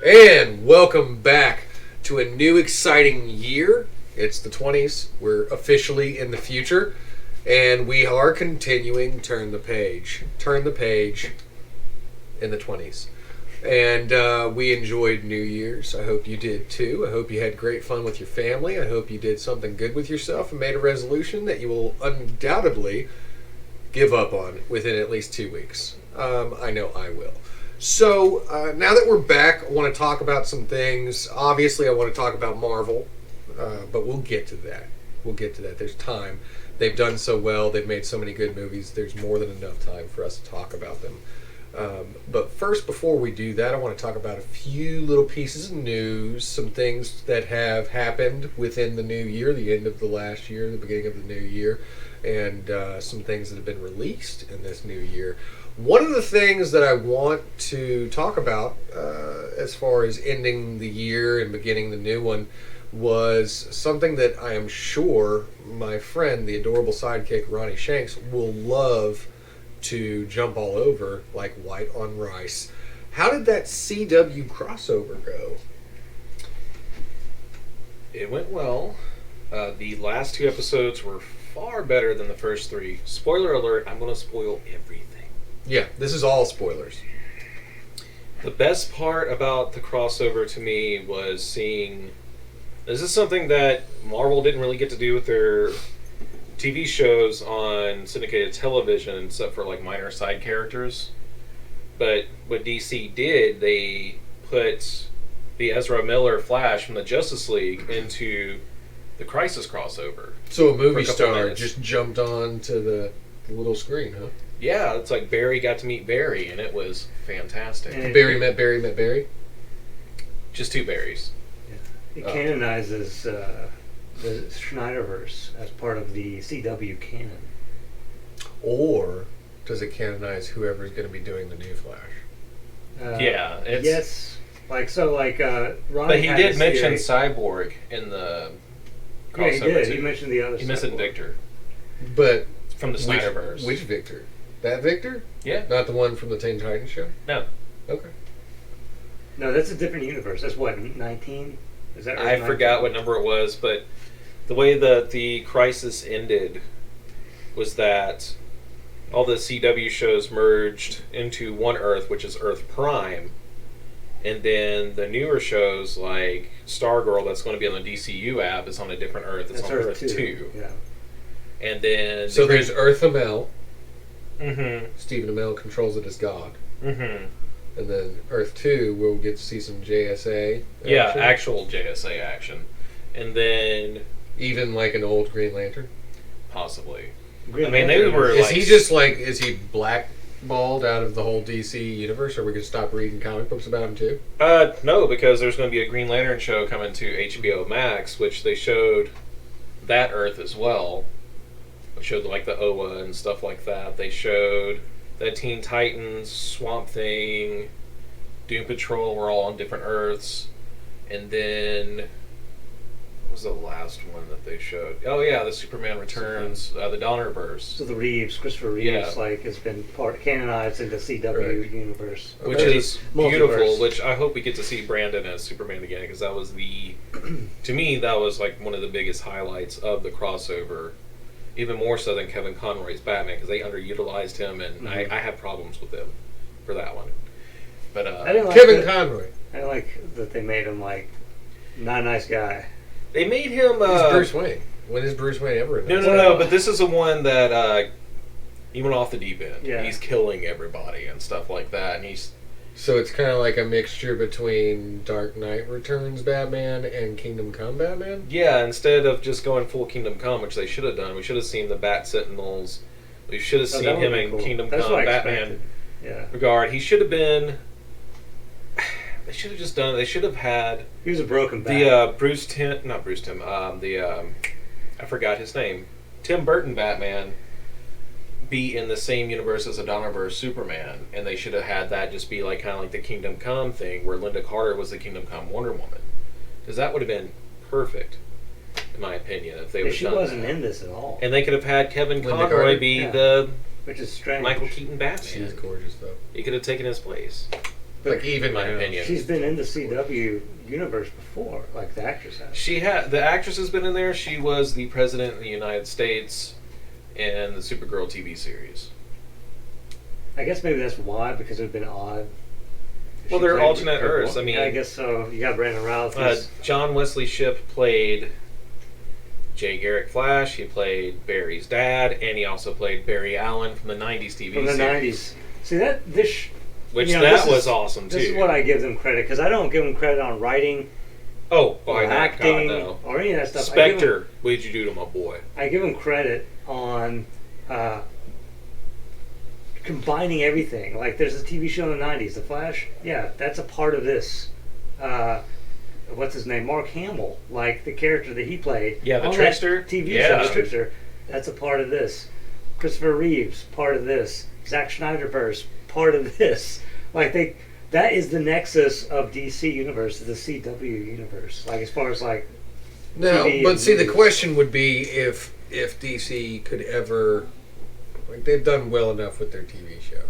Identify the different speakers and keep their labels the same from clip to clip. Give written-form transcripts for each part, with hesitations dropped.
Speaker 1: And welcome back to a new exciting year. It's the 20s. We're officially in the future. And we are continuing Turn the Page. Turn the Page in the 20s. And we enjoyed New Year's. I hope you did too. I hope you had great fun with your family. I hope you did something good with yourself and made a resolution that you will undoubtedly give up on within at least 2 weeks. I know I will. So, now that we're back, I want to talk about some things. Obviously, I want to talk about Marvel, but we'll get to that. We'll get to that. There's time. They've done so well. They've made so many good movies. There's more than enough time for us to talk about them. But first, before we do that, I want to talk about a few little pieces of news, some things that have happened within the new year, the end of the last year, the beginning of the new year, and some things that have been released in this new year. One of the things that I want to talk about as far as ending the year and beginning the new one was something that I am sure my friend, the adorable sidekick Ronnie Shanks, will love to jump all over like white on rice. How did that CW crossover go?
Speaker 2: It went well. The last 2 episodes were far better than the first 3. Spoiler alert, I'm going to spoil everything.
Speaker 1: Yeah, this is all spoilers.
Speaker 2: The best part about the crossover to me was seeing... This is something that Marvel didn't really get to do with their TV shows on syndicated television, except for like minor side characters. But what DC did, they put the Ezra Miller Flash from the Justice League into the Crisis crossover.
Speaker 1: So a movie star just jumped on to the little screen, huh?
Speaker 2: Yeah, it's like Barry got to meet Barry, and it was fantastic.
Speaker 1: And Barry met Barry?
Speaker 2: Just 2 Barrys.
Speaker 3: Yeah. It canonizes the Snyderverse as part of the CW canon.
Speaker 1: Or does it canonize whoever's going to be doing the new Flash?
Speaker 2: Yeah.
Speaker 3: Yes. Ronnie
Speaker 2: but he did mention
Speaker 3: theory.
Speaker 2: Cyborg in the crossover.
Speaker 3: Yeah, he did.
Speaker 2: Too.
Speaker 3: He mentioned the other
Speaker 2: He mentioned Victor.
Speaker 1: But
Speaker 2: from the Snyderverse.
Speaker 1: Which Victor? That Victor?
Speaker 2: Yeah.
Speaker 1: Not the one from the Teen Titans show?
Speaker 2: No.
Speaker 1: Okay.
Speaker 3: No, that's a different universe. That's what, 19? Is that right?
Speaker 2: I
Speaker 3: 19?
Speaker 2: forgot what number it was, but the way that the Crisis ended was that all the CW shows merged into one Earth, which is Earth Prime, and then the newer shows like Stargirl, that's going to be on the DCU app, is on a different Earth. It's
Speaker 3: that's
Speaker 2: on Earth 2.
Speaker 3: Yeah.
Speaker 2: And then...
Speaker 1: So there's Earth Amell.
Speaker 2: Mm-hmm.
Speaker 1: Stephen Amell controls it as God.
Speaker 2: Mm-hmm.
Speaker 1: And then Earth 2, we'll get to see some JSA action.
Speaker 2: Yeah, actual JSA action. And then...
Speaker 1: Even like an old Green Lantern?
Speaker 2: Possibly.
Speaker 3: Green
Speaker 2: I mean, they
Speaker 3: Lantern
Speaker 2: were
Speaker 1: Is
Speaker 2: like...
Speaker 1: he just like, is he blackballed out of the whole DC universe? Or are we going to stop reading comic books about him too?
Speaker 2: No, because there's going to be a Green Lantern show coming to HBO Max, which they showed that Earth as well. They showed like the Oa and stuff like that. They showed that Teen Titans, Swamp Thing, Doom Patrol were all on different Earths. And then... what was the last one that they showed? Oh yeah, the Superman Returns, the Donnerverse.
Speaker 3: So Christopher Reeves, has been canonized in the CW universe.
Speaker 2: Which is beautiful,
Speaker 3: multiverse.
Speaker 2: which I hope we get to see Brandon as Superman again, because that was to me, that was like one of the biggest highlights of the crossover. Even more so than Kevin Conroy's Batman, because they underutilized him, and I have problems with him for that one. But
Speaker 3: I didn't like
Speaker 1: Kevin Conroy.
Speaker 3: I like that they made him like not a nice guy.
Speaker 2: they made him...
Speaker 1: He's Bruce Wayne. When is Bruce Wayne ever?
Speaker 2: No, but this is the one that he went off the deep end.
Speaker 3: Yeah.
Speaker 2: He's killing everybody and stuff like that, and he's...
Speaker 1: So it's kind of like a mixture between Dark Knight Returns Batman and Kingdom Come Batman?
Speaker 2: Yeah, instead of just going full Kingdom Come, which they should have done, we should have seen the Bat Sentinels. We should have seen him in
Speaker 3: cool.
Speaker 2: Kingdom
Speaker 3: That's
Speaker 2: Come
Speaker 3: what I
Speaker 2: Batman
Speaker 3: expected. Yeah.
Speaker 2: regard. He should have been... They should have just done... They should have had...
Speaker 3: He was a broken bat.
Speaker 2: I forgot his name. Tim Burton Batman be in the same universe as a Donnerverse Superman, and they should have had that just be like kind of like the Kingdom Come thing, where Linda Carter was the Kingdom Come Wonder Woman, because that would have been perfect, in my opinion, if they would have done
Speaker 3: She wasn't
Speaker 2: that.
Speaker 3: in this at all.
Speaker 2: And they could have had Kevin
Speaker 1: Linda
Speaker 2: Conroy
Speaker 1: Carter?
Speaker 2: be
Speaker 3: Yeah.
Speaker 2: the
Speaker 3: Which is strange.
Speaker 2: Michael Keaton Batman.
Speaker 1: She's gorgeous, though.
Speaker 2: He could have taken his place.
Speaker 1: Like, even
Speaker 2: in my
Speaker 1: now.
Speaker 2: opinion.
Speaker 3: She's been in the CW universe before, like the actress has.
Speaker 2: The actress has been in there. She was the president of the United States in the Supergirl TV series.
Speaker 3: I guess maybe that's why, because it would have been odd. if
Speaker 2: Well,
Speaker 3: she
Speaker 2: they're
Speaker 3: played
Speaker 2: alternate
Speaker 3: Rick
Speaker 2: Earths.
Speaker 3: Warren.
Speaker 2: I mean,
Speaker 3: Yeah, I guess so. You got Brandon Routh.
Speaker 2: John Wesley Shipp played Jay Garrick Flash. He played Barry's dad, and he also played Barry Allen from the '90s TV
Speaker 3: from the
Speaker 2: series.
Speaker 3: '90s. See this,
Speaker 2: Which
Speaker 3: you know,
Speaker 2: that
Speaker 3: this
Speaker 2: was
Speaker 3: is-
Speaker 2: awesome too.
Speaker 3: This is what I give them credit, because I don't give them credit on writing
Speaker 2: or
Speaker 3: or acting or any of that stuff.
Speaker 2: Spectre, what did you do to my boy?
Speaker 3: I give them credit on combining everything. Like, there's a TV show in the '90s, The Flash. Yeah, that's a part of this. What's his name? Mark Hamill. Like, the character that he played.
Speaker 2: Yeah, the
Speaker 3: on
Speaker 2: Trickster?
Speaker 3: that TV
Speaker 2: Yeah.
Speaker 3: show, Trickster. That's a part of this. Christopher Reeves, part of this. Zack Snyderverse, part of this. Like, that is the nexus of DC universe, the CW universe. Like, as far as like.
Speaker 1: No,
Speaker 3: TV
Speaker 1: but
Speaker 3: and
Speaker 1: see, the
Speaker 3: movies.
Speaker 1: question would be if DC could ever, like, they've done well enough with their TV show.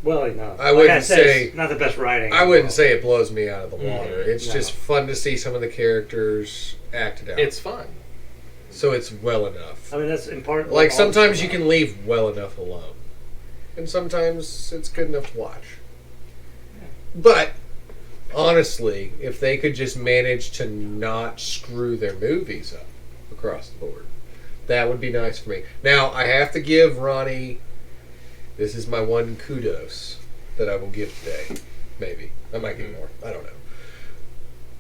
Speaker 3: Well enough.
Speaker 1: I
Speaker 3: Like
Speaker 1: wouldn't
Speaker 3: said,
Speaker 1: say-
Speaker 3: it's not the best writing.
Speaker 1: I
Speaker 3: in the
Speaker 1: wouldn't
Speaker 3: world.
Speaker 1: say it blows me out of the water. It's
Speaker 3: No.
Speaker 1: just fun to see some of the characters acted out.
Speaker 2: It's fun.
Speaker 1: So it's well enough.
Speaker 3: I mean, that's in part.
Speaker 1: Like,
Speaker 3: all
Speaker 1: sometimes
Speaker 3: the
Speaker 1: you can leave well enough alone. And sometimes it's good enough to watch. But, honestly, if they could just manage to not screw their movies up across the board, that would be nice for me. Now, I have to give Ronnie, this is my one kudos that I will give today. Maybe. I might get more. I don't know.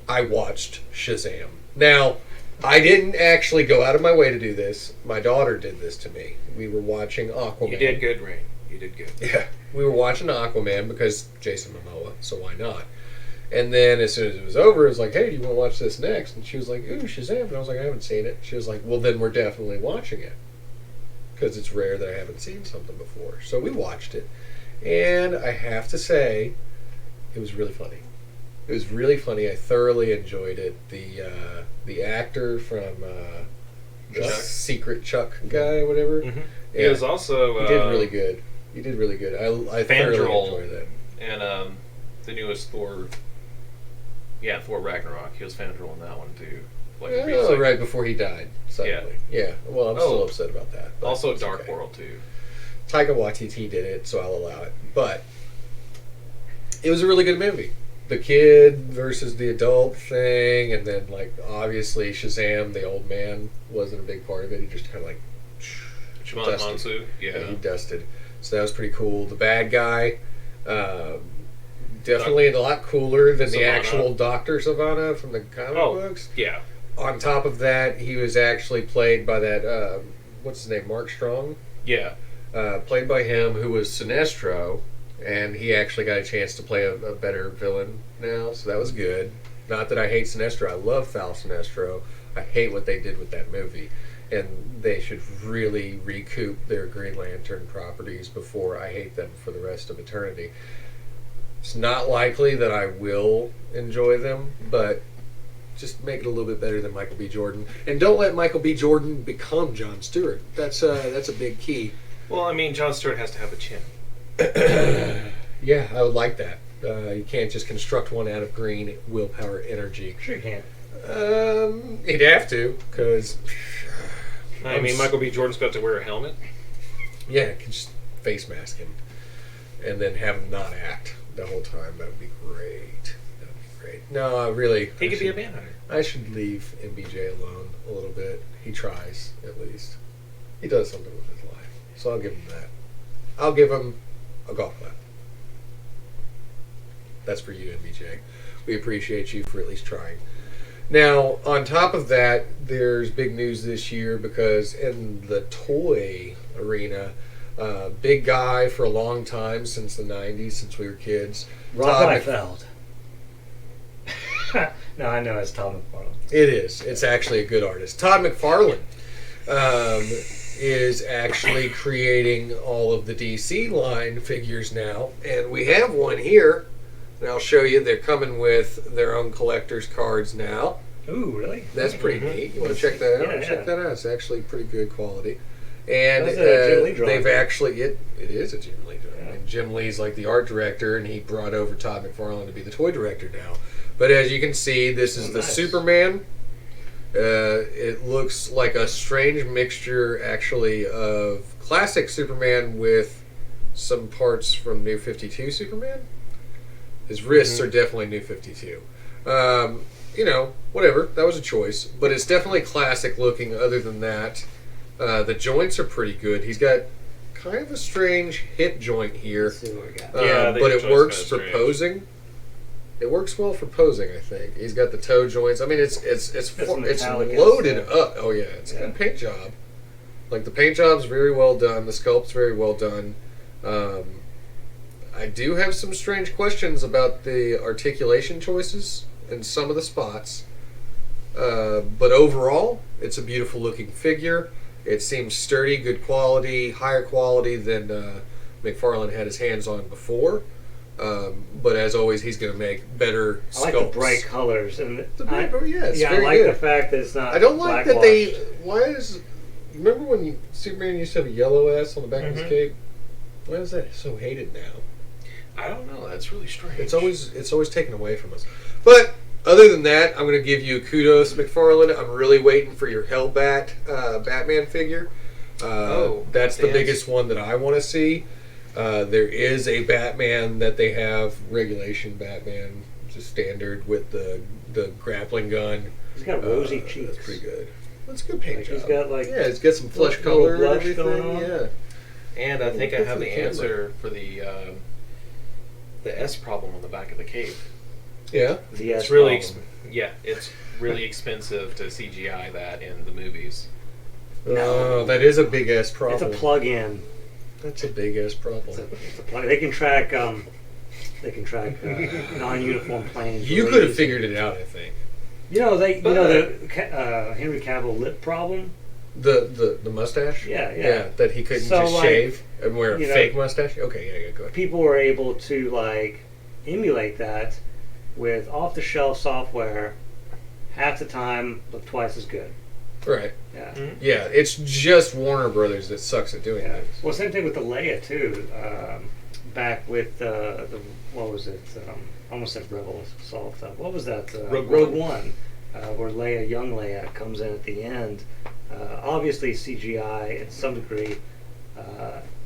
Speaker 1: I watched Shazam. Now, I didn't actually go out of my way to do this. My daughter did this to me. We were watching Aquaman.
Speaker 2: You did good, Rain. You did good.
Speaker 1: Yeah, we were watching Aquaman because Jason Momoa, so why not? And then as soon as it was over, it was like, hey, do you want to watch this next? And she was like, ooh, Shazam. And I was like, I haven't seen it. She was like, well, then we're definitely watching it. Because it's rare that I haven't seen something before. So we watched it. And I have to say, it was really funny. It was really funny. I thoroughly enjoyed it. The actor from the
Speaker 2: Chuck?
Speaker 1: Secret Chuck guy, whatever.
Speaker 2: Mm-hmm.
Speaker 1: Yeah.
Speaker 2: He was also.
Speaker 1: He did really good. He did really good. I thoroughly
Speaker 2: Fandral.
Speaker 1: enjoyed that.
Speaker 2: And the newest Thor. Yeah, Thor Ragnarok. He was Fandral in that one too. Like a brief
Speaker 1: Oh,
Speaker 2: second.
Speaker 1: right before he died, suddenly. Yeah. Well, I'm still
Speaker 2: Oh.
Speaker 1: upset about that. but
Speaker 2: Also
Speaker 1: it's
Speaker 2: Dark
Speaker 1: okay.
Speaker 2: World too.
Speaker 1: Taika Waititi did it, so I'll allow it. But it was a really good movie. The kid versus the adult thing, and then, like, obviously Shazam, the old man, wasn't a big part of it. He just kind of, like,
Speaker 2: Shimon
Speaker 1: dusted.
Speaker 2: Hansu. Yeah.
Speaker 1: He dusted. So that was pretty cool. The bad guy, definitely a lot cooler than the
Speaker 2: Savannah.
Speaker 1: actual Dr. Savannah from the comic
Speaker 2: Oh.
Speaker 1: books.
Speaker 2: Yeah.
Speaker 1: On top of that, he was actually played by that, what's his name, Mark Strong?
Speaker 2: Yeah.
Speaker 1: Played by him, who was Sinestro, and he actually got a chance to play a better villain now, so that was good. Not that I hate Sinestro. I love Val Sinestro. I hate what they did with that movie. And they should really recoup their Green Lantern properties before I hate them for the rest of eternity. It's not likely that I will enjoy them, but just make it a little bit better than Michael B. Jordan. And don't let Michael B. Jordan become Jon Stewart. That's a big key.
Speaker 2: Well, I mean, Jon Stewart has to have a chin.
Speaker 1: Yeah, I would like that. You can't just construct one out of green willpower energy.
Speaker 3: Sure you can.
Speaker 1: He'd have to, because
Speaker 2: I mean, Michael B. Jordan's got to wear a helmet.
Speaker 1: yeah, could just face mask him and then have him not act the whole time. That would be great. That would be great. No, really.
Speaker 2: He
Speaker 1: I
Speaker 2: could be a
Speaker 1: should-
Speaker 2: manhunter.
Speaker 1: I should leave MBJ alone a little bit. He tries, at least. He does something with his life. So I'll give him that. I'll give him a golf clap. That's for you, MBJ. We appreciate you for at least trying. Now, on top of that, there's big news this year because in the toy arena, big guy for a long time, since the 90s, since we were kids.
Speaker 3: Rob
Speaker 1: Todd Mc-
Speaker 3: Liefeld. No, I know it's Tom McFarlane.
Speaker 1: It is. It's actually a good artist. Todd McFarlane is actually creating all of the DC line figures now. And we have one here. And I'll show you. They're coming with their own collector's cards now.
Speaker 3: Ooh, really?
Speaker 1: That's pretty neat. You want to check that out?
Speaker 3: Yeah,
Speaker 1: Check
Speaker 3: yeah.
Speaker 1: that out. It's actually pretty good quality. And
Speaker 3: That's a Jim Lee drawing.
Speaker 1: they've actually it is a Jim Lee drawing.
Speaker 3: Yeah.
Speaker 1: And Jim Lee's like the art director, and he brought over Todd McFarlane to be the toy director now. But as you can see, this is the
Speaker 3: nice.
Speaker 1: Superman. It looks like a strange mixture, actually, of classic Superman with some parts from New 52 Superman. His wrists are definitely New 52. Whatever. That was a choice. But it's definitely classic looking other than that. The joints are pretty good. He's got kind of a strange hip joint here.
Speaker 3: Let's see what we got.
Speaker 2: Yeah, the
Speaker 1: but
Speaker 2: hip
Speaker 1: it
Speaker 2: joint's
Speaker 1: works
Speaker 2: kinda
Speaker 1: for
Speaker 2: strange.
Speaker 1: posing. It works well for posing, I think. He's got the toe joints. I mean, it's
Speaker 3: some metallic
Speaker 1: loaded
Speaker 3: stuff.
Speaker 1: up. Oh yeah, it's a good paint job. Like the paint job's very well done. The sculpt's very well done. I do have some strange questions about the articulation choices in some of the spots. But overall, it's a beautiful looking figure. It seems sturdy, good quality, higher quality than McFarlane had his hands on before. But as always, he's going to make better sculpts.
Speaker 3: I like the bright colors and
Speaker 1: It's
Speaker 3: I
Speaker 1: very
Speaker 3: like
Speaker 1: good.
Speaker 3: the fact that it's not.
Speaker 1: I don't like that they.
Speaker 3: blackwashed.
Speaker 1: Why is? Remember when Superman used to have a yellow S on the back of his cape? Why is that so hated now?
Speaker 2: I don't know. That's really strange.
Speaker 1: It's always taken away from us. But other than that, I'm going to give you kudos, McFarlane. I'm really waiting for your Hellbat Batman figure. That's the
Speaker 2: dance.
Speaker 1: biggest one that I want to see. There is a Batman that they have, regulation Batman, just standard with the grappling gun.
Speaker 3: He's got rosy cheeks.
Speaker 1: That's pretty good. That's a good paint
Speaker 3: Like,
Speaker 1: job.
Speaker 3: he's got, like,
Speaker 1: he's got some flesh
Speaker 3: little
Speaker 1: color and
Speaker 3: blush
Speaker 1: everything.
Speaker 3: going on.
Speaker 1: Yeah.
Speaker 2: And I think I
Speaker 1: Good
Speaker 2: have
Speaker 1: for
Speaker 2: the
Speaker 1: the camera.
Speaker 2: answer for the S problem on the back of the cape.
Speaker 1: Yeah.
Speaker 3: The
Speaker 2: It's
Speaker 3: S
Speaker 2: really,
Speaker 3: problem.
Speaker 2: it's really expensive to CGI that in the movies.
Speaker 1: Oh, that is a big ass
Speaker 3: It's
Speaker 1: problem.
Speaker 3: a plug-in.
Speaker 1: That's a big ass problem.
Speaker 3: It's a plug. They can track. Non-uniform planes.
Speaker 1: You
Speaker 3: really
Speaker 1: could have
Speaker 3: easy.
Speaker 1: figured it out, I think.
Speaker 3: the Henry Cavill lip problem.
Speaker 1: The mustache?
Speaker 3: Yeah.
Speaker 1: that he couldn't
Speaker 3: So,
Speaker 1: just
Speaker 3: like,
Speaker 1: shave and wear a
Speaker 3: you know-
Speaker 1: fake mustache? Okay, yeah, go ahead.
Speaker 3: People were able to emulate that with off-the-shelf software. Half the time, look twice as good.
Speaker 1: Right.
Speaker 3: Yeah.
Speaker 1: Yeah, it's just Warner Brothers that sucks at doing
Speaker 3: Yeah.
Speaker 1: that.
Speaker 3: Well, same thing with the Leia too. Back with the what was it? I almost said Rebel Assault. What was that?
Speaker 2: Rogue
Speaker 3: One, where Leia, young Leia, comes in at the end. Obviously CGI in some degree,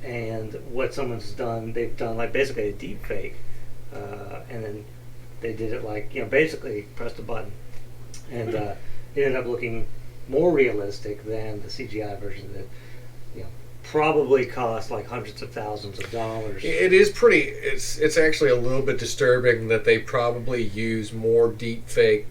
Speaker 3: and what someone's done, they've done basically a deep fake, and then they did it basically pressed a button, and it ended up looking more realistic than the CGI version that probably cost hundreds of thousands of dollars.
Speaker 1: It is pretty. It's actually a little bit disturbing that they probably use more deep fake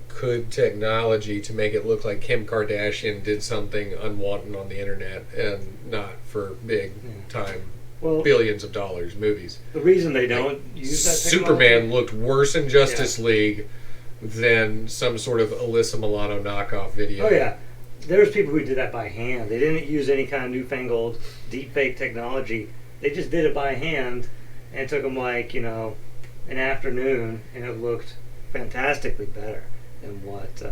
Speaker 1: technology to make it look like Kim Kardashian did something unwanted on the internet and not for big time
Speaker 3: Well,
Speaker 1: billions of dollars movies.
Speaker 3: the reason they don't use that technology,
Speaker 1: Superman looked worse in Justice League than some sort of Alyssa Milano knockoff video.
Speaker 3: Oh yeah, there's people who did that by hand. They didn't use any kind of newfangled deep fake technology. They just did it by hand, and it took them an afternoon, and it looked fantastically better than what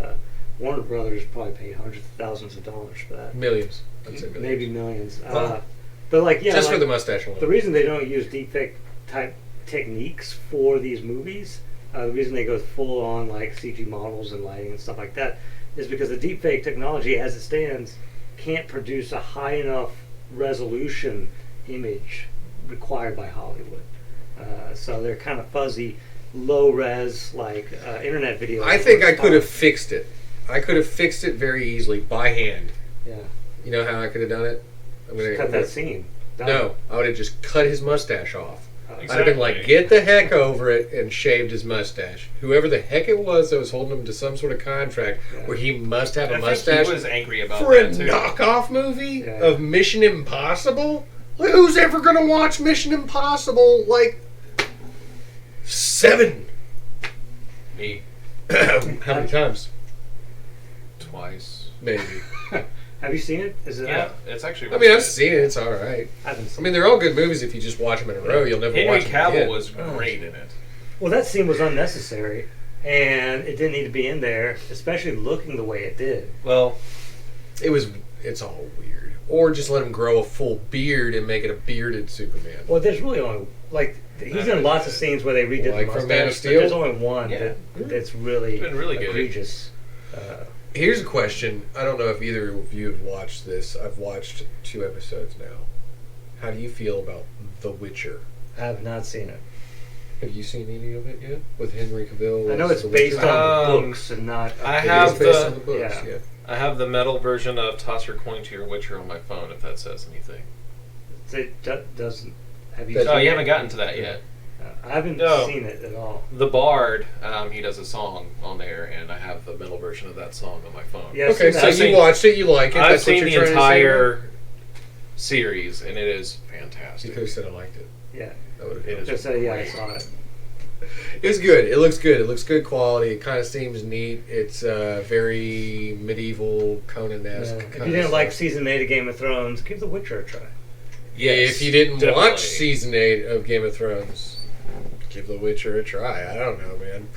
Speaker 3: Warner Brothers probably paid hundreds of thousands of dollars for that.
Speaker 1: Millions. I'd say millions.
Speaker 3: Maybe millions.
Speaker 1: Well,
Speaker 3: But
Speaker 1: just for the mustache alone.
Speaker 3: the reason they don't use deepfake type techniques for these movies, the reason they go full on CG models and lighting and stuff like that, is because the deepfake technology, as it stands, can't produce a high enough resolution image required by Hollywood. So they're kind of fuzzy, low res internet videos.
Speaker 1: I think I could have fixed it. I could have fixed it very easily by hand.
Speaker 3: Yeah.
Speaker 1: You know how I could have done it?
Speaker 3: Cut that scene.
Speaker 1: No, I would have just cut his mustache off.
Speaker 2: Exactly.
Speaker 1: I'd have been like, get the heck over it, and shaved his mustache. Whoever the heck it was that was holding him to some sort of contract where he must have a
Speaker 2: I
Speaker 1: mustache
Speaker 2: think he was angry about
Speaker 1: for a
Speaker 2: that too.
Speaker 1: knockoff movie of Mission Impossible? Who's ever going to watch Mission Impossible 7?
Speaker 2: Me
Speaker 1: How many times?
Speaker 2: twice.
Speaker 1: Maybe.
Speaker 3: Have you seen it? Is it
Speaker 2: Yeah,
Speaker 3: out?
Speaker 2: it's actually.
Speaker 1: I
Speaker 2: Really
Speaker 1: mean, I've
Speaker 2: good.
Speaker 1: seen it. It's all right.
Speaker 3: I haven't
Speaker 1: I
Speaker 3: seen
Speaker 1: mean, they're all good movies if you just watch them in a row. You'll never
Speaker 2: Henry
Speaker 1: watch them
Speaker 2: Cavill
Speaker 1: again.
Speaker 2: was great in it.
Speaker 3: Well, that scene was unnecessary, and it didn't need to be in there, especially looking the way it did.
Speaker 2: Well,
Speaker 1: It's all weird. or just let him grow a full beard and make it a bearded Superman.
Speaker 3: Well, there's really only he's in lots of scenes where they redid
Speaker 1: Like
Speaker 3: the
Speaker 1: from
Speaker 3: mustache.
Speaker 1: Man of
Speaker 3: But
Speaker 1: Steel?
Speaker 3: there's only one
Speaker 2: Yeah.
Speaker 3: that's really,
Speaker 2: Been really good.
Speaker 3: egregious.
Speaker 1: Here's a question. I don't know if either of you have watched this. I've watched 2 episodes now. How do you feel about The Witcher?
Speaker 3: I have not seen it.
Speaker 1: Have you seen any of it yet? With Henry Cavill?
Speaker 3: I know
Speaker 1: as
Speaker 3: it's
Speaker 1: The
Speaker 3: based
Speaker 1: Witcher?
Speaker 3: on the books and not.
Speaker 2: I
Speaker 1: It is
Speaker 2: have
Speaker 1: based on the
Speaker 2: the
Speaker 1: books,
Speaker 3: yeah.
Speaker 1: yeah.
Speaker 2: I have the metal version of Toss Your Coin to Your Witcher on my phone. If that says anything.
Speaker 3: It doesn't. Have you?
Speaker 1: That's-
Speaker 2: Oh,
Speaker 3: seen
Speaker 2: you
Speaker 3: it?
Speaker 2: haven't gotten to that yet.
Speaker 3: I haven't
Speaker 2: No.
Speaker 3: seen it at all.
Speaker 2: The Bard, he does a song on there, and I have the metal version of that song on my phone.
Speaker 3: Yeah,
Speaker 1: Okay,
Speaker 3: so
Speaker 1: so
Speaker 2: I've
Speaker 1: you
Speaker 2: seen-
Speaker 1: watched it, you like it.
Speaker 2: I've
Speaker 1: That's what
Speaker 2: seen
Speaker 1: you're
Speaker 2: the
Speaker 1: trying to say,
Speaker 2: entire series, and it is
Speaker 1: right? You
Speaker 2: fantastic.
Speaker 1: could have said I liked it.
Speaker 3: Yeah.
Speaker 1: That would have
Speaker 2: It is
Speaker 3: Just say yeah, I saw it.
Speaker 1: It's good. It looks good. It looks good quality. It kind of seems neat. It's very medieval Conan-esque.
Speaker 3: Yeah. If
Speaker 1: kinda
Speaker 3: you didn't like
Speaker 1: stuff.
Speaker 3: season 8 of Game of Thrones, give The Witcher a try.
Speaker 1: Yeah,
Speaker 2: Yes,
Speaker 1: if you didn't
Speaker 2: definitely.
Speaker 1: watch season 8 of Game of Thrones, give The Witcher a try. I don't know, man.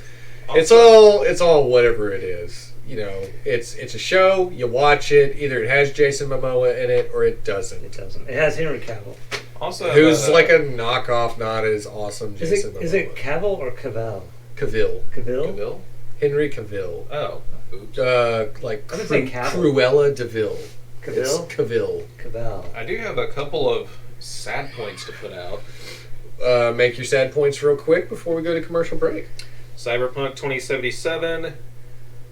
Speaker 1: It's all whatever it is. You know, it's a show. You watch it. Either it has Jason Momoa in it or it doesn't.
Speaker 3: It doesn't. It has Henry Cavill.
Speaker 2: Also,
Speaker 1: Who's like a knockoff, not as awesome Jason Momoa.
Speaker 3: Is it Cavill or Cavill?
Speaker 1: Cavill?
Speaker 3: Cavill?
Speaker 2: Cavill?
Speaker 1: Henry Cavill.
Speaker 2: Oh, oops.
Speaker 1: Like
Speaker 3: I would say Cavill.
Speaker 1: Cruella DeVille.
Speaker 3: Cavill?
Speaker 1: It's Cavill.
Speaker 3: Cavill.
Speaker 2: I do have a couple of sad points to put out.
Speaker 1: Make your sad points real quick before we go to commercial break.
Speaker 2: Cyberpunk 2077,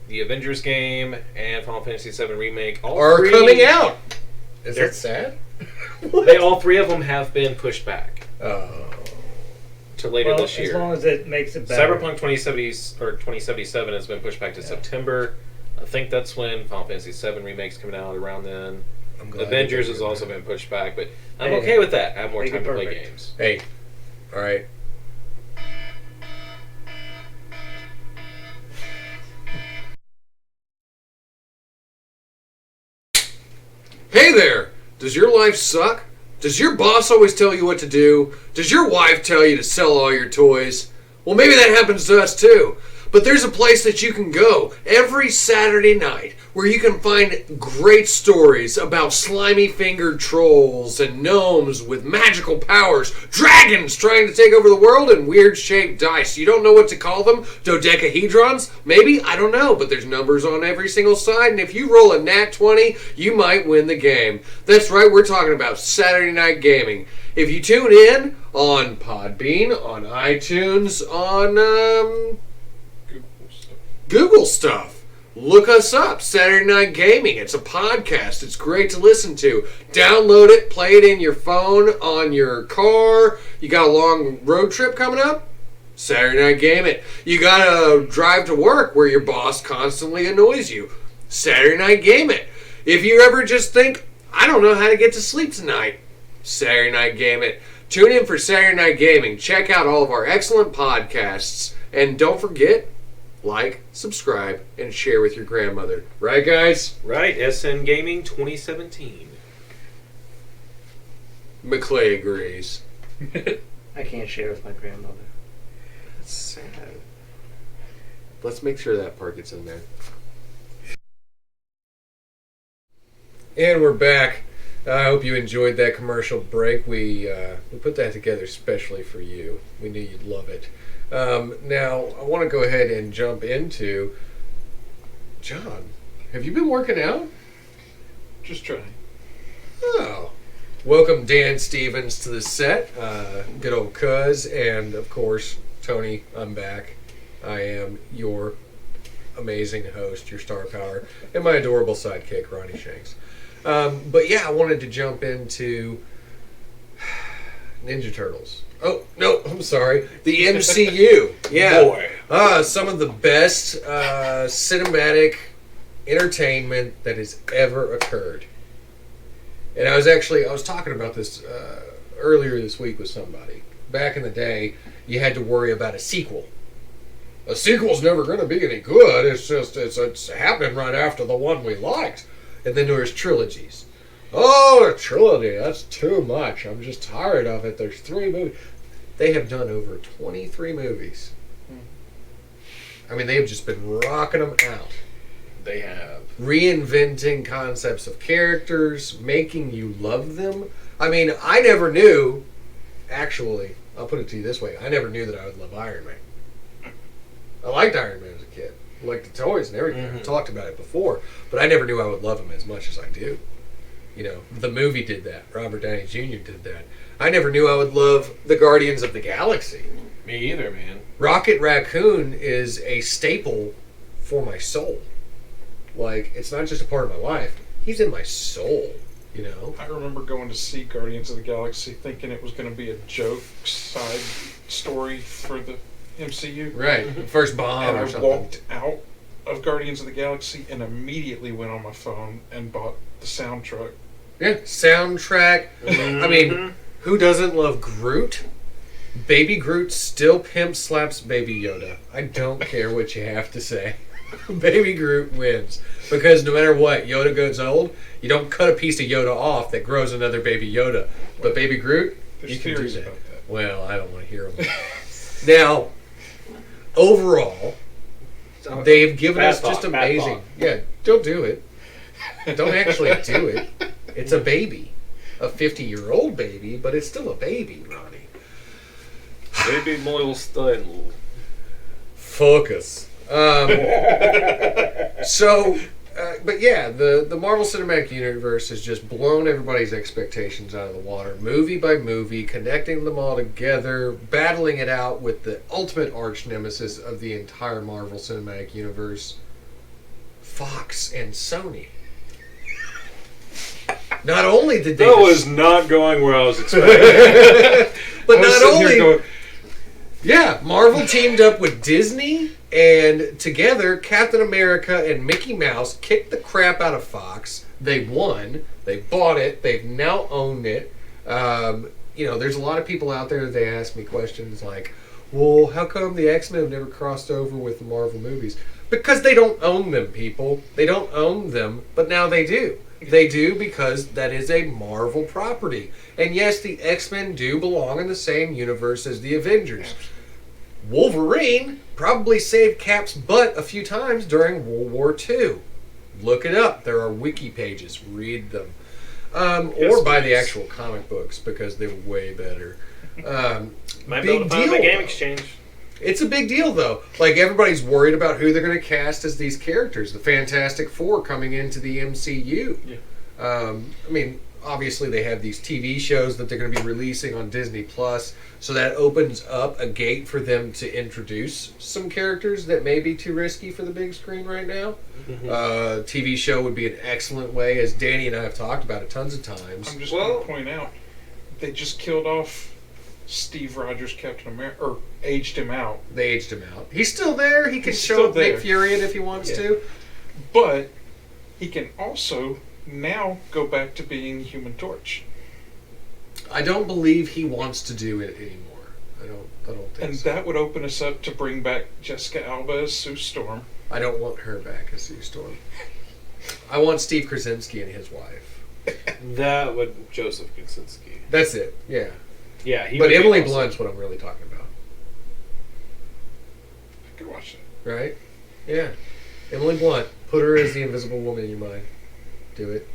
Speaker 2: the Avengers game, and Final Fantasy VII Remake
Speaker 1: Are
Speaker 2: three-
Speaker 1: coming out. Is
Speaker 2: They're-
Speaker 1: that sad?
Speaker 2: All 3 of them have been pushed back
Speaker 1: Oh.
Speaker 2: to later
Speaker 3: Well,
Speaker 2: this year.
Speaker 3: as long as it makes it better.
Speaker 2: Cyberpunk 2077 has been pushed back to September. I think that's when Final Fantasy VII Remake's coming out around then.
Speaker 1: I'm glad
Speaker 2: Avengers
Speaker 1: they
Speaker 2: has
Speaker 1: did
Speaker 2: also
Speaker 1: that.
Speaker 2: been pushed back, but I'm
Speaker 3: Hey,
Speaker 2: okay with that. I have more
Speaker 3: make
Speaker 2: time
Speaker 3: it
Speaker 2: to play
Speaker 3: perfect.
Speaker 2: games.
Speaker 1: Hey, all right. Hey there! Does your life suck? Does your boss always tell you what to do? Does your wife tell you to sell all your toys? Well, maybe that happens to us too. But there's a place that you can go every Saturday night where you can find great stories about slimy fingered trolls and gnomes with magical powers, dragons trying to take over the world, and weird shaped dice. You don't know what to call them? Dodecahedrons? Maybe? I don't know, but there's numbers on every single side, and if you roll a nat 20, you might win the game. That's right, we're talking about Saturday Night Gaming. If you tune in on Podbean, on iTunes, on Google stuff. Look us up, Saturday Night Gaming. It's a podcast. It's great to listen to. Download it, play it in your phone, on your car. You got a long road trip coming up? Saturday Night Gaming. You got to drive to work where your boss constantly annoys you? Saturday Night Gaming. If you ever just think, I don't know how to get to sleep tonight, Saturday Night Gaming. Tune in for Saturday Night Gaming. Check out all of our excellent podcasts. And don't forget, like, subscribe, and share with your grandmother. Right, guys?
Speaker 2: Right, SN Gaming 2017.
Speaker 1: McClay agrees.
Speaker 3: I can't share with my grandmother.
Speaker 1: That's sad. Let's make sure that part gets in there. And we're back. I hope you enjoyed that commercial break. We put that together especially for you. We knew you'd love it. Now, I want to go ahead and jump into... John, have you been working out?
Speaker 2: Just trying.
Speaker 1: Oh. Welcome Dan Stevens to the set. Good old cuz. And, of course, Tony, I'm back. I am your amazing host, your star power, and my adorable sidekick, Ronnie Shanks. But yeah, I wanted to jump into Ninja Turtles. Oh, no, I'm sorry. The MCU. Yeah.
Speaker 2: Boy.
Speaker 1: Some of the best cinematic entertainment that has ever occurred. And I was talking about this earlier this week with somebody. Back in the day, you had to worry about a sequel. A sequel's never going to be any good. It's just, it's happening right after the one we liked. And then there's trilogies. Oh, a trilogy, that's too much. I'm just tired of it. There's 3 movies. They have done over 23 movies. I mean, they've just been rocking them out.
Speaker 2: They have.
Speaker 1: Reinventing concepts of characters, making you love them. I mean, I never knew, actually, I'll put it to you this way, I never knew that I would love Iron Man. I liked Iron Man as a kid. I liked the toys and everything. I've talked about it before, but I never knew I would love him as much as I do. You know, the movie did that. Robert Downey Jr. did that. I never knew I would love the Guardians of the Galaxy.
Speaker 2: Me either, man.
Speaker 1: Rocket Raccoon is a staple for my soul. Like, it's not just a part of my life. He's in my soul, you know?
Speaker 4: I remember going to see Guardians of the Galaxy thinking it was going to be a joke side story for the MCU.
Speaker 1: Right. The first bomb
Speaker 4: And
Speaker 1: or
Speaker 4: I
Speaker 1: something.
Speaker 4: walked out of Guardians of the Galaxy and immediately went on my phone and bought the soundtrack.
Speaker 1: Yeah, soundtrack. I mean, who doesn't love Groot? Baby Groot still pimp slaps Baby Yoda. I don't care what you have to say. Baby Groot wins. Because no matter what, Yoda goes old, you don't cut a piece of Yoda off that grows another Baby Yoda. But Baby Groot,
Speaker 4: There's
Speaker 1: you can do
Speaker 4: theories
Speaker 1: that.
Speaker 4: about that.
Speaker 1: Well, I don't want to hear them. Now, overall, they've given
Speaker 2: Bad
Speaker 1: us just
Speaker 2: thought, bad
Speaker 1: amazing.
Speaker 2: thought.
Speaker 1: Yeah, don't do it. Don't actually do it. It's a baby. A 50-year-old baby, but it's still a baby, Ronnie.
Speaker 2: Baby Moyle style.
Speaker 1: Focus. But yeah, the Marvel Cinematic Universe has just blown everybody's expectations out of the water. Movie by movie, connecting them all together, battling it out with the ultimate arch nemesis of the entire Marvel Cinematic Universe, Fox and Sony. Not only did they...
Speaker 2: That was not going where I was expecting.
Speaker 1: but
Speaker 2: I was
Speaker 1: not
Speaker 2: sitting
Speaker 1: only...
Speaker 2: here going,
Speaker 1: Yeah, Marvel teamed up with Disney, and together Captain America and Mickey Mouse kicked the crap out of Fox. They won. They bought it. They've now owned it. You know, there's a lot of people out there that ask me questions like, well, how come the X-Men have never crossed over with the Marvel movies? Because they don't own them, people. They don't own them, but now they do. They do because that is a Marvel property. And yes, the X-Men do belong in the same universe as the Avengers. Wolverine probably saved Cap's butt a few times during World War II. Look it up. There are wiki pages. Read them. Or buy the actual comic books because they're way better.
Speaker 2: might be able to find them at Game Exchange.
Speaker 1: It's a big deal, though. Like, everybody's worried about who they're going to cast as these characters. The Fantastic Four coming into the MCU.
Speaker 2: Yeah.
Speaker 1: I mean, obviously they have these TV shows that they're going to be releasing on Disney+, so that opens up a gate for them to introduce some characters that may be too risky for the big screen right now. TV show would be an excellent way, as Danny and I have talked about it tons of times.
Speaker 4: I'm just going to point out, they just killed off Steve Rogers, Captain America, or aged him out.
Speaker 1: They aged him out. He's still there. He can
Speaker 4: He's
Speaker 1: show
Speaker 4: still
Speaker 1: up Nick
Speaker 4: there.
Speaker 1: Fury if he wants to.
Speaker 4: But he can also now go back to being Human Torch.
Speaker 1: I don't believe he wants to do it anymore. I don't think
Speaker 4: And
Speaker 1: so.
Speaker 4: that would open us up to bring back Jessica Alba as Sue Storm.
Speaker 1: I don't want her back as Sue Storm. I want Steve Krasinski and his wife.
Speaker 2: That would Joseph Kosinski.
Speaker 1: That's it. Yeah.
Speaker 2: Yeah, he
Speaker 1: But
Speaker 2: would be
Speaker 1: Emily
Speaker 2: awesome.
Speaker 1: Blunt's what I'm really talking about.
Speaker 4: I could watch that.
Speaker 1: Right? Yeah. Emily Blunt. Put her as the Invisible Woman in your mind. Do it.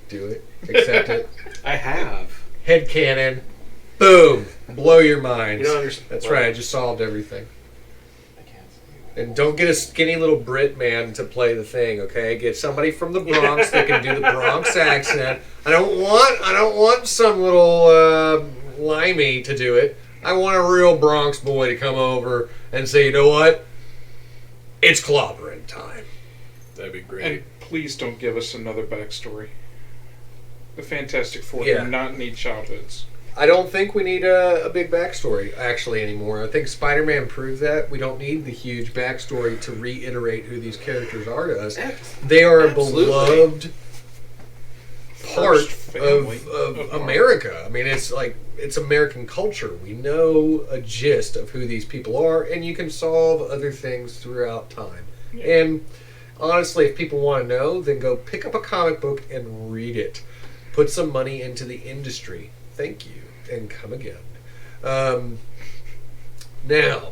Speaker 1: Do it. Accept it.
Speaker 2: I have.
Speaker 1: Headcanon. Boom. Blow your minds.
Speaker 2: You don't understand.
Speaker 1: That's right. I just solved everything.
Speaker 2: I can't see.
Speaker 1: And don't get a skinny little Brit man to play the thing, okay? Get somebody from the Bronx that can do the Bronx accent. I don't want some little limey to do it. I want a real Bronx boy to come over and say, you know what? It's clobbering time.
Speaker 2: That'd be great.
Speaker 4: And please don't give us another backstory. The Fantastic Four
Speaker 1: Yeah.
Speaker 4: do not need childhoods.
Speaker 1: I don't think we need a big backstory, actually, anymore. I think Spider-Man proved that. We don't need the huge backstory to reiterate who these characters are to us. They are
Speaker 2: Absolutely.
Speaker 1: a beloved part
Speaker 4: First family
Speaker 1: of
Speaker 4: Marvel.
Speaker 1: America. I mean, it's like, it's American culture. We know a gist of who these people are, and you can solve other things throughout time.
Speaker 4: Yeah.
Speaker 1: And honestly, if people want to know, then go pick up a comic book and read it. Put some money into the industry. Thank you. And come again. Now,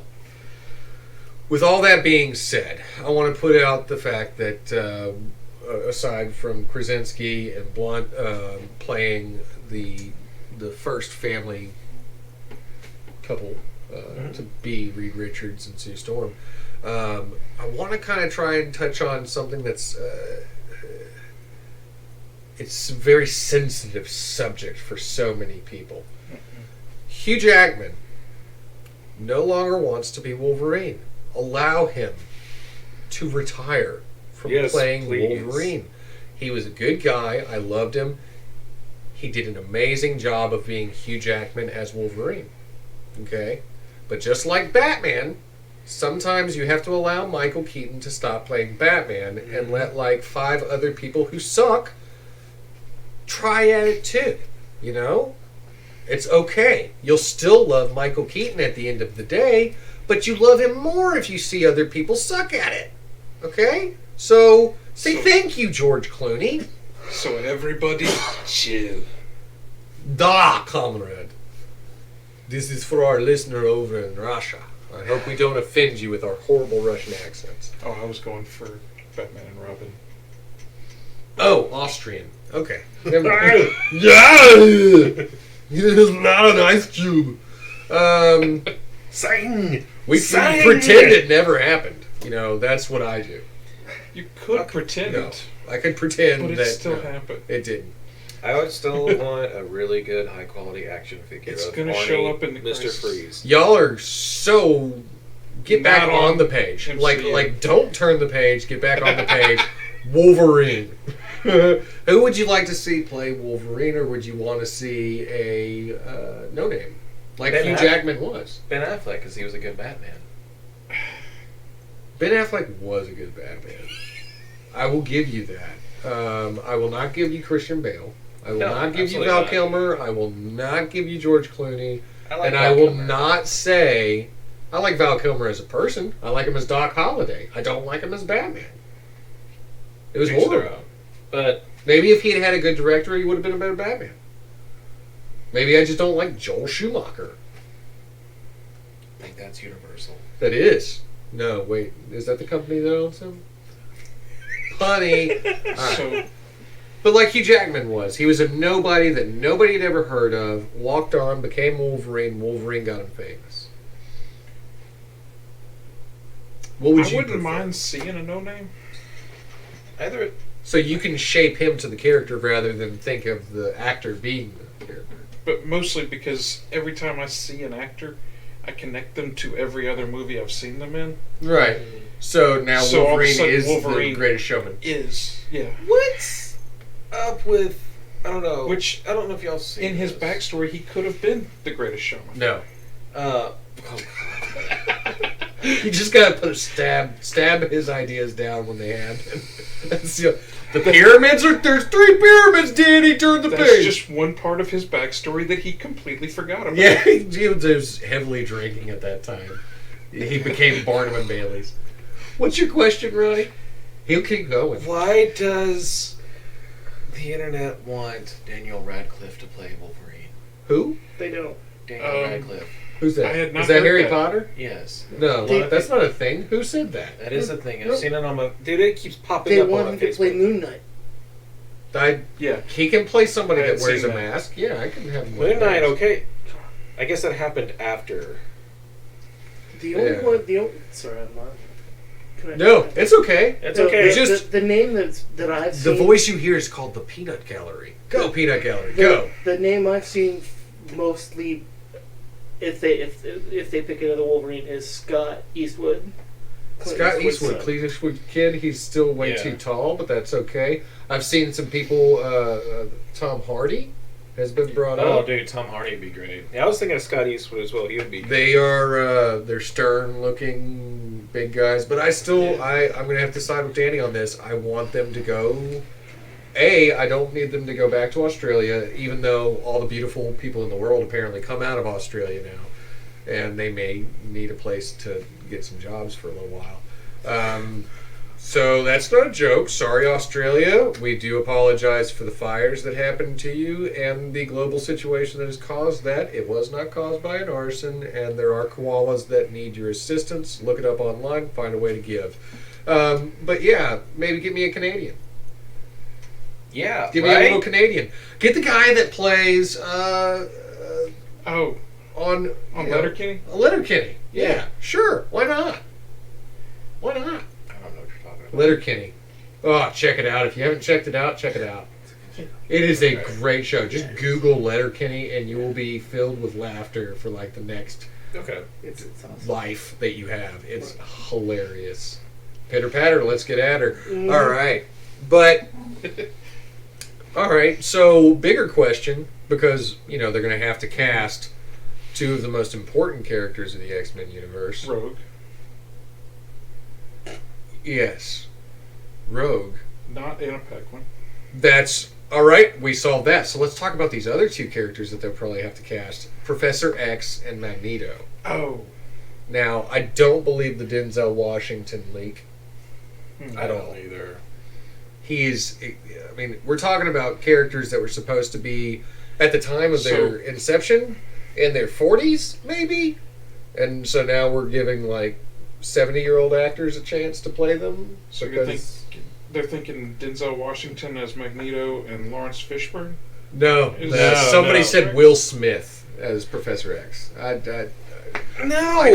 Speaker 1: With all that being said, I want to put out the fact that aside from Krasinski and Blunt playing the first family couple to be Reed Richards and Sue Storm, I want to kind of try and touch on something that's it's a very sensitive subject for so many people. Hugh Jackman no longer wants to be Wolverine. Allow him to retire from playing
Speaker 2: please.
Speaker 1: Wolverine. He was a good guy. I loved him. He did an amazing job of being Hugh Jackman as Wolverine. Okay? But just like Batman, sometimes you have to allow Michael Keaton to stop playing Batman and let like 5 other people who suck try at it too. You know? It's okay. You'll still love Michael Keaton at the end of the day, but you love him more if you see other people suck at it. Okay? So, say thank you, George Clooney.
Speaker 4: So everybody chill.
Speaker 1: Da, comrade. This is for our listener over in Russia. I hope we don't offend you with our horrible Russian accents.
Speaker 4: Oh, I was going for Batman and Robin.
Speaker 1: Oh, Austrian. Okay. Never mind. Yeah! It is not an ice cube.
Speaker 2: Sing!
Speaker 1: We can pretend it never happened. You know, that's what I do.
Speaker 4: You could pretend
Speaker 1: No,
Speaker 4: it,
Speaker 1: I could pretend
Speaker 4: but it
Speaker 1: that
Speaker 4: still
Speaker 1: no,
Speaker 4: happened.
Speaker 1: it didn't.
Speaker 2: I would still want a really good, high quality action figure.
Speaker 4: It's
Speaker 2: of
Speaker 4: gonna
Speaker 2: Arnie,
Speaker 4: show up in the
Speaker 2: Mr.
Speaker 4: Crisis.
Speaker 2: Freeze.
Speaker 1: Y'all are so get back
Speaker 4: Not
Speaker 1: on
Speaker 4: on
Speaker 1: the page.
Speaker 4: MCU.
Speaker 1: Like don't turn the page. Get back on the page. Wolverine. Who would you like to see play Wolverine, or would you want to see a no name like
Speaker 2: Ben
Speaker 1: Hugh
Speaker 2: Affleck.
Speaker 1: Jackman was?
Speaker 2: Ben Affleck, because he was a good Batman.
Speaker 1: Ben Affleck was a good Batman. I will give you that. I will not give you Christian Bale. I will
Speaker 2: No,
Speaker 1: not give you
Speaker 2: absolutely
Speaker 1: Val
Speaker 2: not.
Speaker 1: Kilmer. I will not give you George Clooney.
Speaker 2: I
Speaker 1: And
Speaker 2: Val
Speaker 1: I will
Speaker 2: Kilmer.
Speaker 1: not say I like Val Kilmer as a person. I like him as Doc Holliday. I don't like him as Batman. It was
Speaker 2: Each their
Speaker 1: horrible.
Speaker 2: own. But
Speaker 1: Maybe if he had had a good director, he would have been a better Batman. Maybe I just don't like Joel Schumacher.
Speaker 2: I think that's universal.
Speaker 1: That is. No, wait. Is that the company that owns him? Punny. All right.
Speaker 4: So
Speaker 1: But like Hugh Jackman was. He was a nobody that nobody had ever heard of, walked on, became Wolverine. Wolverine got him famous. What would
Speaker 4: I
Speaker 1: you
Speaker 4: wouldn't
Speaker 1: prefer?
Speaker 4: mind seeing a no-name.
Speaker 2: Either
Speaker 1: So you can shape him to the character rather than think of the actor being the character.
Speaker 4: But mostly because every time I see an actor, I connect them to every other movie I've seen them in.
Speaker 1: Right. So now
Speaker 4: So all of a
Speaker 1: Wolverine
Speaker 4: sudden
Speaker 1: is
Speaker 4: Wolverine
Speaker 1: the greatest showman.
Speaker 4: Yeah.
Speaker 2: what's up with I don't know.
Speaker 4: Which,
Speaker 2: I don't know if y'all see
Speaker 4: in his
Speaker 2: this.
Speaker 4: backstory, he could have been the greatest showman.
Speaker 1: No.
Speaker 2: Oh,
Speaker 1: You just gotta put a stab his ideas down when they happen. That's the pyramids are there's 3 pyramids, Danny, turn the
Speaker 4: That's
Speaker 1: page.
Speaker 4: just one part of his backstory that he completely forgot about.
Speaker 1: Yeah, he was heavily drinking at that time. He became Barnum and Bailey's. What's your question, Ronnie? He'll keep going.
Speaker 2: Why does the internet want Daniel Radcliffe to play Wolverine?
Speaker 1: Who?
Speaker 3: They don't.
Speaker 2: Daniel Radcliffe.
Speaker 1: Who's that?
Speaker 4: I had not
Speaker 1: Is that
Speaker 4: heard
Speaker 1: Harry
Speaker 4: that.
Speaker 1: Potter?
Speaker 2: Yes,
Speaker 1: No,
Speaker 3: They-
Speaker 1: that's not a thing. Who said that?
Speaker 2: that is a thing. I've
Speaker 3: No.
Speaker 2: seen it on my. Dude, it keeps popping
Speaker 3: They
Speaker 2: up
Speaker 3: want
Speaker 2: on
Speaker 3: him
Speaker 2: my
Speaker 3: to play
Speaker 2: Facebook.
Speaker 3: Moon Knight.
Speaker 4: Yeah.
Speaker 1: He can play somebody
Speaker 4: I
Speaker 1: that
Speaker 4: had
Speaker 1: wears a
Speaker 4: seen that.
Speaker 1: mask. Yeah, I can have him wear a
Speaker 2: Moon Knight,
Speaker 1: mask.
Speaker 2: okay. I guess that happened after.
Speaker 3: The only
Speaker 1: Yeah.
Speaker 3: one, the only, sorry, I'm not. Can I,
Speaker 1: No, it's okay.
Speaker 2: It's
Speaker 3: the,
Speaker 2: okay.
Speaker 3: The,
Speaker 1: Just-
Speaker 3: the name that I've
Speaker 1: The
Speaker 3: seen.
Speaker 1: voice you hear is called the Peanut Gallery. Go, Peanut Gallery, go.
Speaker 3: The name I've seen mostly, if they pick another Wolverine, is Scott Eastwood. Clint
Speaker 1: Scott
Speaker 3: Eastwood's
Speaker 1: Eastwood,
Speaker 3: son.
Speaker 1: Clint Eastwood kid, he's still way
Speaker 2: Yeah.
Speaker 1: too tall, but that's okay. I've seen some people, Tom Hardy has been brought
Speaker 2: Oh,
Speaker 1: up.
Speaker 2: dude, Tom Hardy would be great. Yeah, I was thinking of Scott Eastwood as well. He would be.
Speaker 1: They are, they're stern looking big guys, but I still, I'm going to have to side with Danny on this. I want them to go. I don't need them to go back to Australia, even though all the beautiful people in the world apparently come out of Australia now. And they may need a place to get some jobs for a little while. So that's not a joke. Sorry, Australia. We do apologize for the fires that happened to you and the global situation that has caused that. It was not caused by an arson, and there are koalas that need your assistance. Look it up online, find a way to give. But yeah, maybe give me a Canadian.
Speaker 2: Yeah,
Speaker 1: Give me a little Canadian. Get the guy that plays
Speaker 4: Oh,
Speaker 1: on
Speaker 4: Letterkenny?
Speaker 1: Letterkenny. Yeah, sure. Why not? Why not?
Speaker 2: I don't know what you're talking about.
Speaker 1: Letterkenny. Oh, check it out. If you haven't checked it out, check it out. It is a great show. Just Google Letterkenny and you will be filled with laughter for like the next
Speaker 2: Okay.
Speaker 3: It's awesome.
Speaker 1: life that you have. It's hilarious. Pitter patter, let's get at her.
Speaker 3: Mm.
Speaker 1: All right. But, all right. So, bigger question, because, you know, they're going to have to cast two of the most important characters of the X-Men universe.
Speaker 4: Rogue.
Speaker 1: Yes. Rogue.
Speaker 4: Not Anna Paquin.
Speaker 1: That's all right. We solved that. So let's talk about these other two characters that they'll probably have to cast: Professor X and Magneto.
Speaker 4: Oh.
Speaker 1: Now, I don't believe the Denzel Washington leak.
Speaker 2: I don't either.
Speaker 1: He's. I mean, we're talking about characters that were supposed to be at the time of their inception in their 40s, maybe, and so now we're giving like 70-year-old actors a chance to play them.
Speaker 4: So they're thinking Denzel Washington as Magneto and Lawrence Fishburne?
Speaker 1: No,
Speaker 4: No,
Speaker 1: somebody
Speaker 4: no.
Speaker 1: said Will Smith as Professor X.
Speaker 2: No,
Speaker 1: I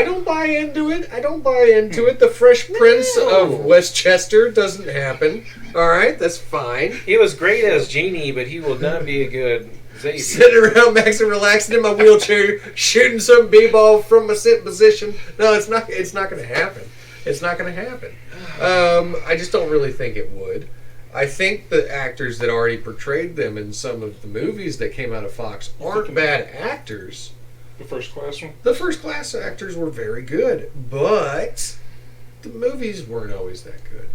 Speaker 1: don't buy into it. I don't buy into it. The Fresh Prince of Westchester doesn't happen. All right, that's fine.
Speaker 2: He was great as Genie, but he will not be a good Xavier.
Speaker 1: Sitting around, maxing, relaxing in my wheelchair, shooting some b-ball from my sit position. No, it's not. It's not going to happen. It's not going to happen. I just don't really think it would. I think the actors that already portrayed them in some of the movies that came out of Fox aren't bad actors.
Speaker 4: The First Class one?
Speaker 1: The First Class actors were very good, but the movies weren't always that good.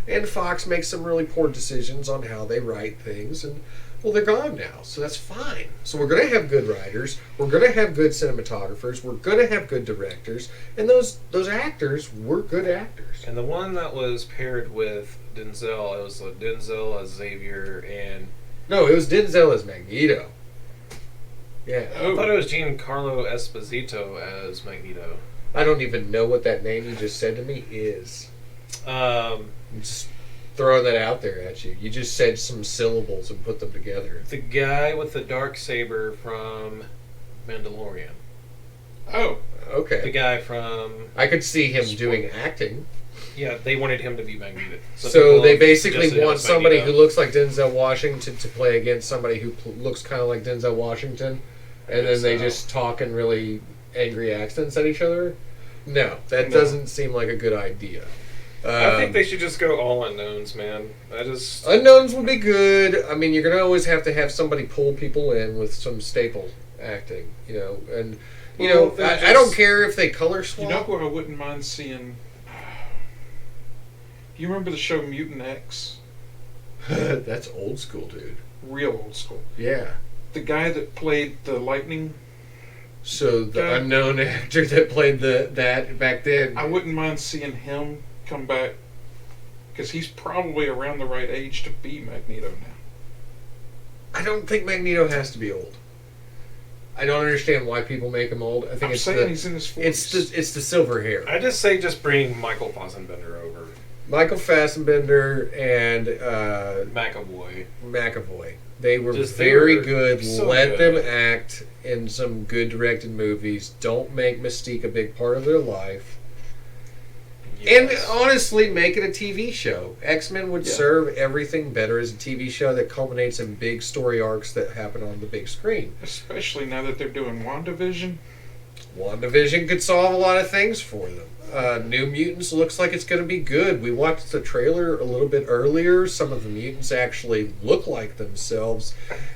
Speaker 1: And Fox makes some really poor decisions on how they write things, and well, they're gone now, so that's fine. So we're going to have good writers, we're going to have good cinematographers, we're going to have good directors, and those actors were good actors.
Speaker 2: And the one that was paired with Denzel, it was Denzel as Xavier, and
Speaker 1: No, it was Denzel as Magneto. Yeah.
Speaker 2: I thought it was Giancarlo Esposito as Magneto.
Speaker 1: I don't even know what that name you just said to me is. I'm just throwing that out there at you. You just said some syllables and put them together.
Speaker 2: The guy with the dark saber from Mandalorian.
Speaker 4: Oh.
Speaker 2: The
Speaker 1: Okay.
Speaker 2: guy from
Speaker 1: I could see him doing acting.
Speaker 2: yeah, they wanted him to be Magneto.
Speaker 1: So they basically
Speaker 2: suggested it
Speaker 1: want
Speaker 2: was
Speaker 1: somebody
Speaker 2: Magneto.
Speaker 1: who looks like Denzel Washington to play against somebody who looks kind of like Denzel Washington, and then they
Speaker 2: so.
Speaker 1: just talk in really angry accents at each other. No, that
Speaker 4: No.
Speaker 1: doesn't seem like a good idea.
Speaker 2: I think they should just go all unknowns, man.
Speaker 1: Unknowns would be good. I mean, you're going to always have to have somebody pull people in with some staple acting, you know. And, you
Speaker 4: Well,
Speaker 1: know,
Speaker 4: they're
Speaker 1: I don't
Speaker 4: just-
Speaker 1: care if they color swap.
Speaker 4: You know who I wouldn't mind seeing? Do you remember the show Mutant X?
Speaker 1: That's old school, dude.
Speaker 4: Real old school.
Speaker 1: Yeah.
Speaker 4: The guy that played the Lightning,
Speaker 1: So the
Speaker 4: Okay.
Speaker 1: unknown actor that played that back then.
Speaker 4: I wouldn't mind seeing him come back because he's probably around the right age to be Magneto now.
Speaker 1: I don't think Magneto has to be old. I don't understand why people make him old. I think
Speaker 4: I'm
Speaker 1: it's
Speaker 4: saying
Speaker 1: the,
Speaker 4: he's in his 40s.
Speaker 1: it's the silver hair.
Speaker 2: I just say just bring Michael Fassbender over.
Speaker 1: Michael Fassbender and
Speaker 2: McAvoy.
Speaker 1: McAvoy. They were
Speaker 2: Just
Speaker 1: very
Speaker 2: they were
Speaker 1: good.
Speaker 2: so
Speaker 1: Let
Speaker 2: good.
Speaker 1: them act in some good directed movies. Don't make Mystique a big part of their life. And
Speaker 2: Yes.
Speaker 1: honestly, make it a TV show. X-Men would
Speaker 4: Yeah.
Speaker 1: serve everything better as a TV show that culminates in big story arcs that happen on the big screen.
Speaker 4: Especially now that they're doing WandaVision.
Speaker 1: WandaVision could solve a lot of things for them. New Mutants looks like it's going to be good. We watched the trailer a little bit earlier. Some of the mutants actually look like themselves.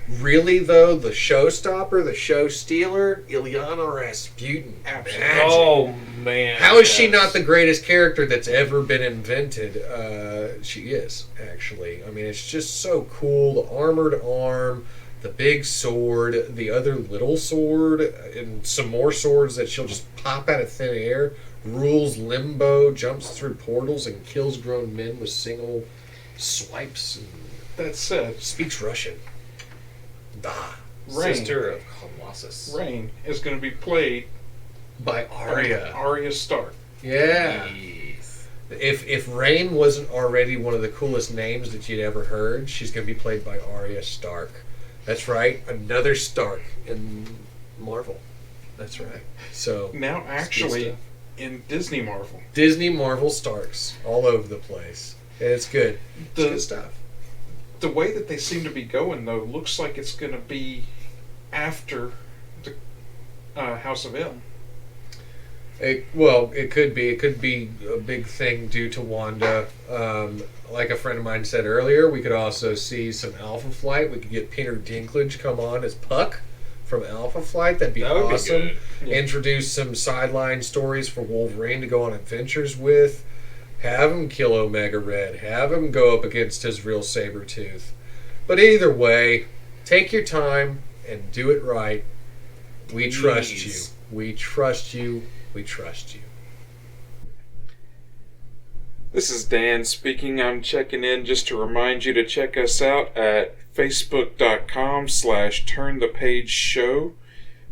Speaker 1: Really, though, the showstopper, the show stealer, Ilyana Rasputin.
Speaker 4: Absolutely.
Speaker 1: Magic.
Speaker 2: Oh man!
Speaker 1: How is she
Speaker 2: yes.
Speaker 1: not the greatest character that's ever been invented? She is, actually. I mean, it's just so cool. The armored arm, the big sword, the other little sword, and some more swords that she'll just pop out of thin air. rules limbo, jumps through portals, and kills grown men with single swipes. And
Speaker 4: That said,
Speaker 1: speaks Russian. Da.
Speaker 4: Rain.
Speaker 2: Sister of Colossus.
Speaker 4: Rain is going to be played
Speaker 1: By
Speaker 4: by
Speaker 1: Arya.
Speaker 4: Arya Stark.
Speaker 1: Yeah.
Speaker 2: Yes.
Speaker 1: If Rain wasn't already one of the coolest names that you'd ever heard, she's going to be played by Arya Stark. That's right, another Stark in Marvel. That's right. So
Speaker 4: Now,
Speaker 1: good
Speaker 4: actually,
Speaker 1: stuff.
Speaker 4: in Disney Marvel,
Speaker 1: Disney Marvel Starks all over the place. And it's good. It's
Speaker 4: The-
Speaker 1: good stuff.
Speaker 4: the way that they seem to be going, though, looks like it's going to be after the House of M.
Speaker 1: It could be. It could be a big thing due to Wanda. Like a friend of mine said earlier, we could also see some Alpha Flight. We could get Peter Dinklage come on as Puck from Alpha Flight. That'd be
Speaker 2: That would be
Speaker 1: awesome.
Speaker 2: good.
Speaker 4: Yeah.
Speaker 1: Introduce some sideline stories for Wolverine to go on adventures with. Have him kill Omega Red. Have him go up against his real Sabretooth. But either way, take your time and do it right. We trust you.
Speaker 2: Please.
Speaker 1: We trust you. We trust you.
Speaker 4: This is Dan speaking. I'm checking in just to remind you to check us out at facebook.com/turnthepage-show,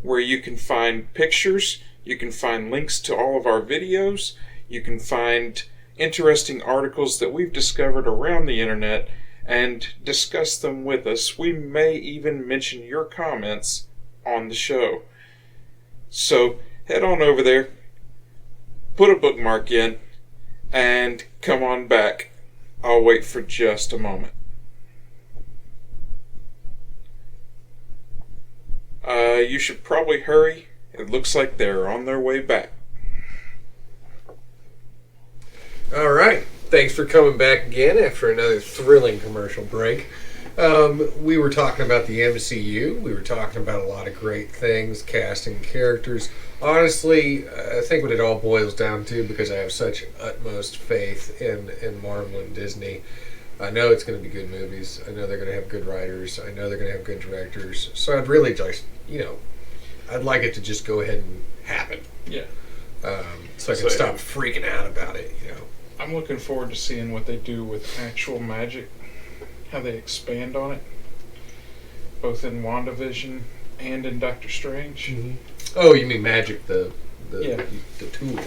Speaker 4: where you can find pictures, you can find links to all of our videos, you can find interesting articles that we've discovered around the internet and discuss them with us. We may even mention your comments on the show. So head on over there, put a bookmark in, and come on back. I'll wait for just a moment. You should probably hurry. It looks like they're on their way back.
Speaker 1: All right. Thanks for coming back again after another thrilling commercial break. We were talking about the MCU. We were talking about a lot of great things, casting characters. Honestly, I think what it all boils down to, because I have such utmost faith in Marvel and Disney, I know it's going to be good movies. I know they're going to have good writers. I know they're going to have good directors. So I'd really just, I'd like it to just go ahead and happen.
Speaker 4: Yeah.
Speaker 1: So I can stop freaking out about it,
Speaker 4: I'm looking forward to seeing what they do with actual magic, how they expand on it, both in WandaVision and in Doctor Strange.
Speaker 1: Oh, you mean magic, the
Speaker 4: Yeah.
Speaker 1: the tool.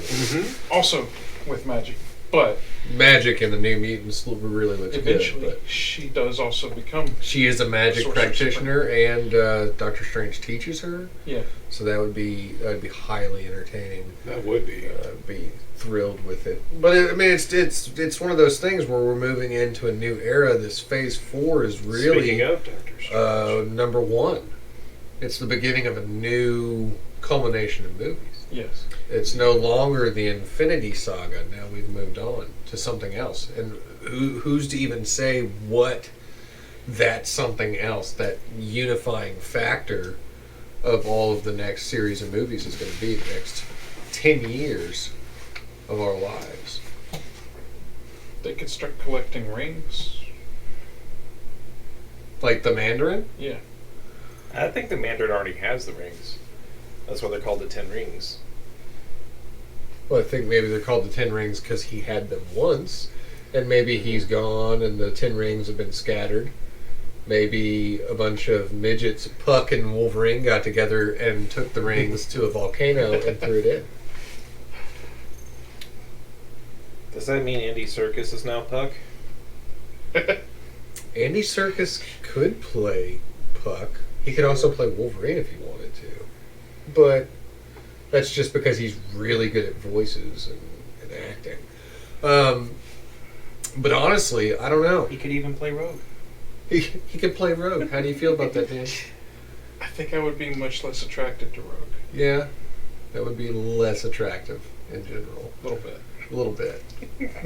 Speaker 4: Also with magic, but
Speaker 1: Magic and the New Mutants really looks
Speaker 4: eventually
Speaker 1: good. But
Speaker 4: she does also become,
Speaker 1: she is a magic
Speaker 4: Sorcerer
Speaker 1: practitioner, and Doctor Strange teaches her.
Speaker 4: yeah.
Speaker 1: So that would be highly entertaining.
Speaker 2: That would be.
Speaker 1: Be thrilled with it. But it's one of those things where we're moving into a new era. This Phase 4 is really
Speaker 2: Speaking of Doctor Strange.
Speaker 1: number one. It's the beginning of a new culmination of movies.
Speaker 4: Yes.
Speaker 1: It's no longer the Infinity Saga. Now we've moved on to something else. And who's to even say what that something else, that unifying factor of all of the next series of movies is going to be the next 10 years of our lives.
Speaker 4: They could start collecting rings.
Speaker 1: Like the Mandarin?
Speaker 4: Yeah.
Speaker 2: I think the Mandarin already has the rings. That's why they're called the 10 Rings.
Speaker 1: Well, I think maybe they're called the 10 Rings because he had them once. And maybe he's gone and the 10 Rings have been scattered. Maybe a bunch of midgets, Puck and Wolverine, got together and took the rings to a volcano and threw it in.
Speaker 2: Does that mean Andy Serkis is now Puck?
Speaker 1: Andy Serkis could play Puck. He could also play Wolverine if he wanted to. But that's just because he's really good at voices and acting. But honestly, I don't know.
Speaker 2: He could even play Rogue.
Speaker 1: He could play Rogue. How do you feel about that, Dan?
Speaker 4: I think I would be much less attracted to Rogue.
Speaker 1: Yeah, that would be less attractive in general.
Speaker 4: A little bit.
Speaker 1: A little bit.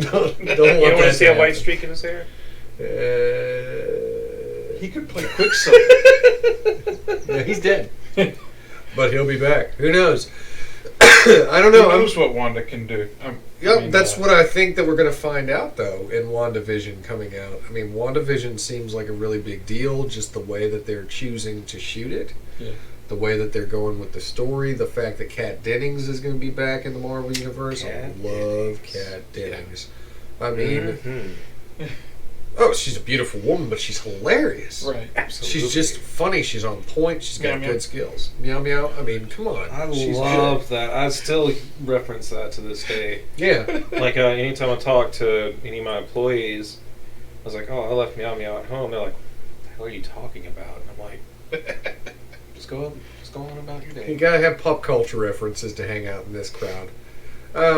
Speaker 1: don't
Speaker 2: You
Speaker 1: want
Speaker 2: don't want
Speaker 1: that
Speaker 2: to see a white
Speaker 1: happen.
Speaker 2: streak in his hair?
Speaker 4: He could play Quicksilver.
Speaker 1: Yeah, he's dead. But he'll be back. Who knows? I don't know.
Speaker 4: Who knows what Wanda can do?
Speaker 1: Yep, that's what I think that we're going to find out, though, in WandaVision coming out. I mean, WandaVision seems like a really big deal, just the way that they're choosing to shoot it.
Speaker 4: Yeah.
Speaker 1: The way that they're going with the story, the fact that Kat Dennings is going to be back in the Marvel Universe.
Speaker 2: Kat
Speaker 1: I love
Speaker 2: Dennings.
Speaker 1: Kat Dennings. I mean,
Speaker 2: Mhm.
Speaker 1: oh, she's a beautiful woman, but she's hilarious.
Speaker 4: Right.
Speaker 2: Absolutely.
Speaker 1: She's just funny. She's on point. She's got
Speaker 4: Meow, meow.
Speaker 1: good skills. Meow meow. I mean, come on.
Speaker 2: I
Speaker 1: She's
Speaker 2: love that. I still reference that to this day.
Speaker 1: good. Yeah.
Speaker 2: Like anytime I talk to any of my employees, I was like, "Oh, I left Meow Meow at home." They're like, "What the hell are you talking about?" And I'm like, "Just go on about your day."
Speaker 1: You gotta have pop culture references to hang out in this crowd. I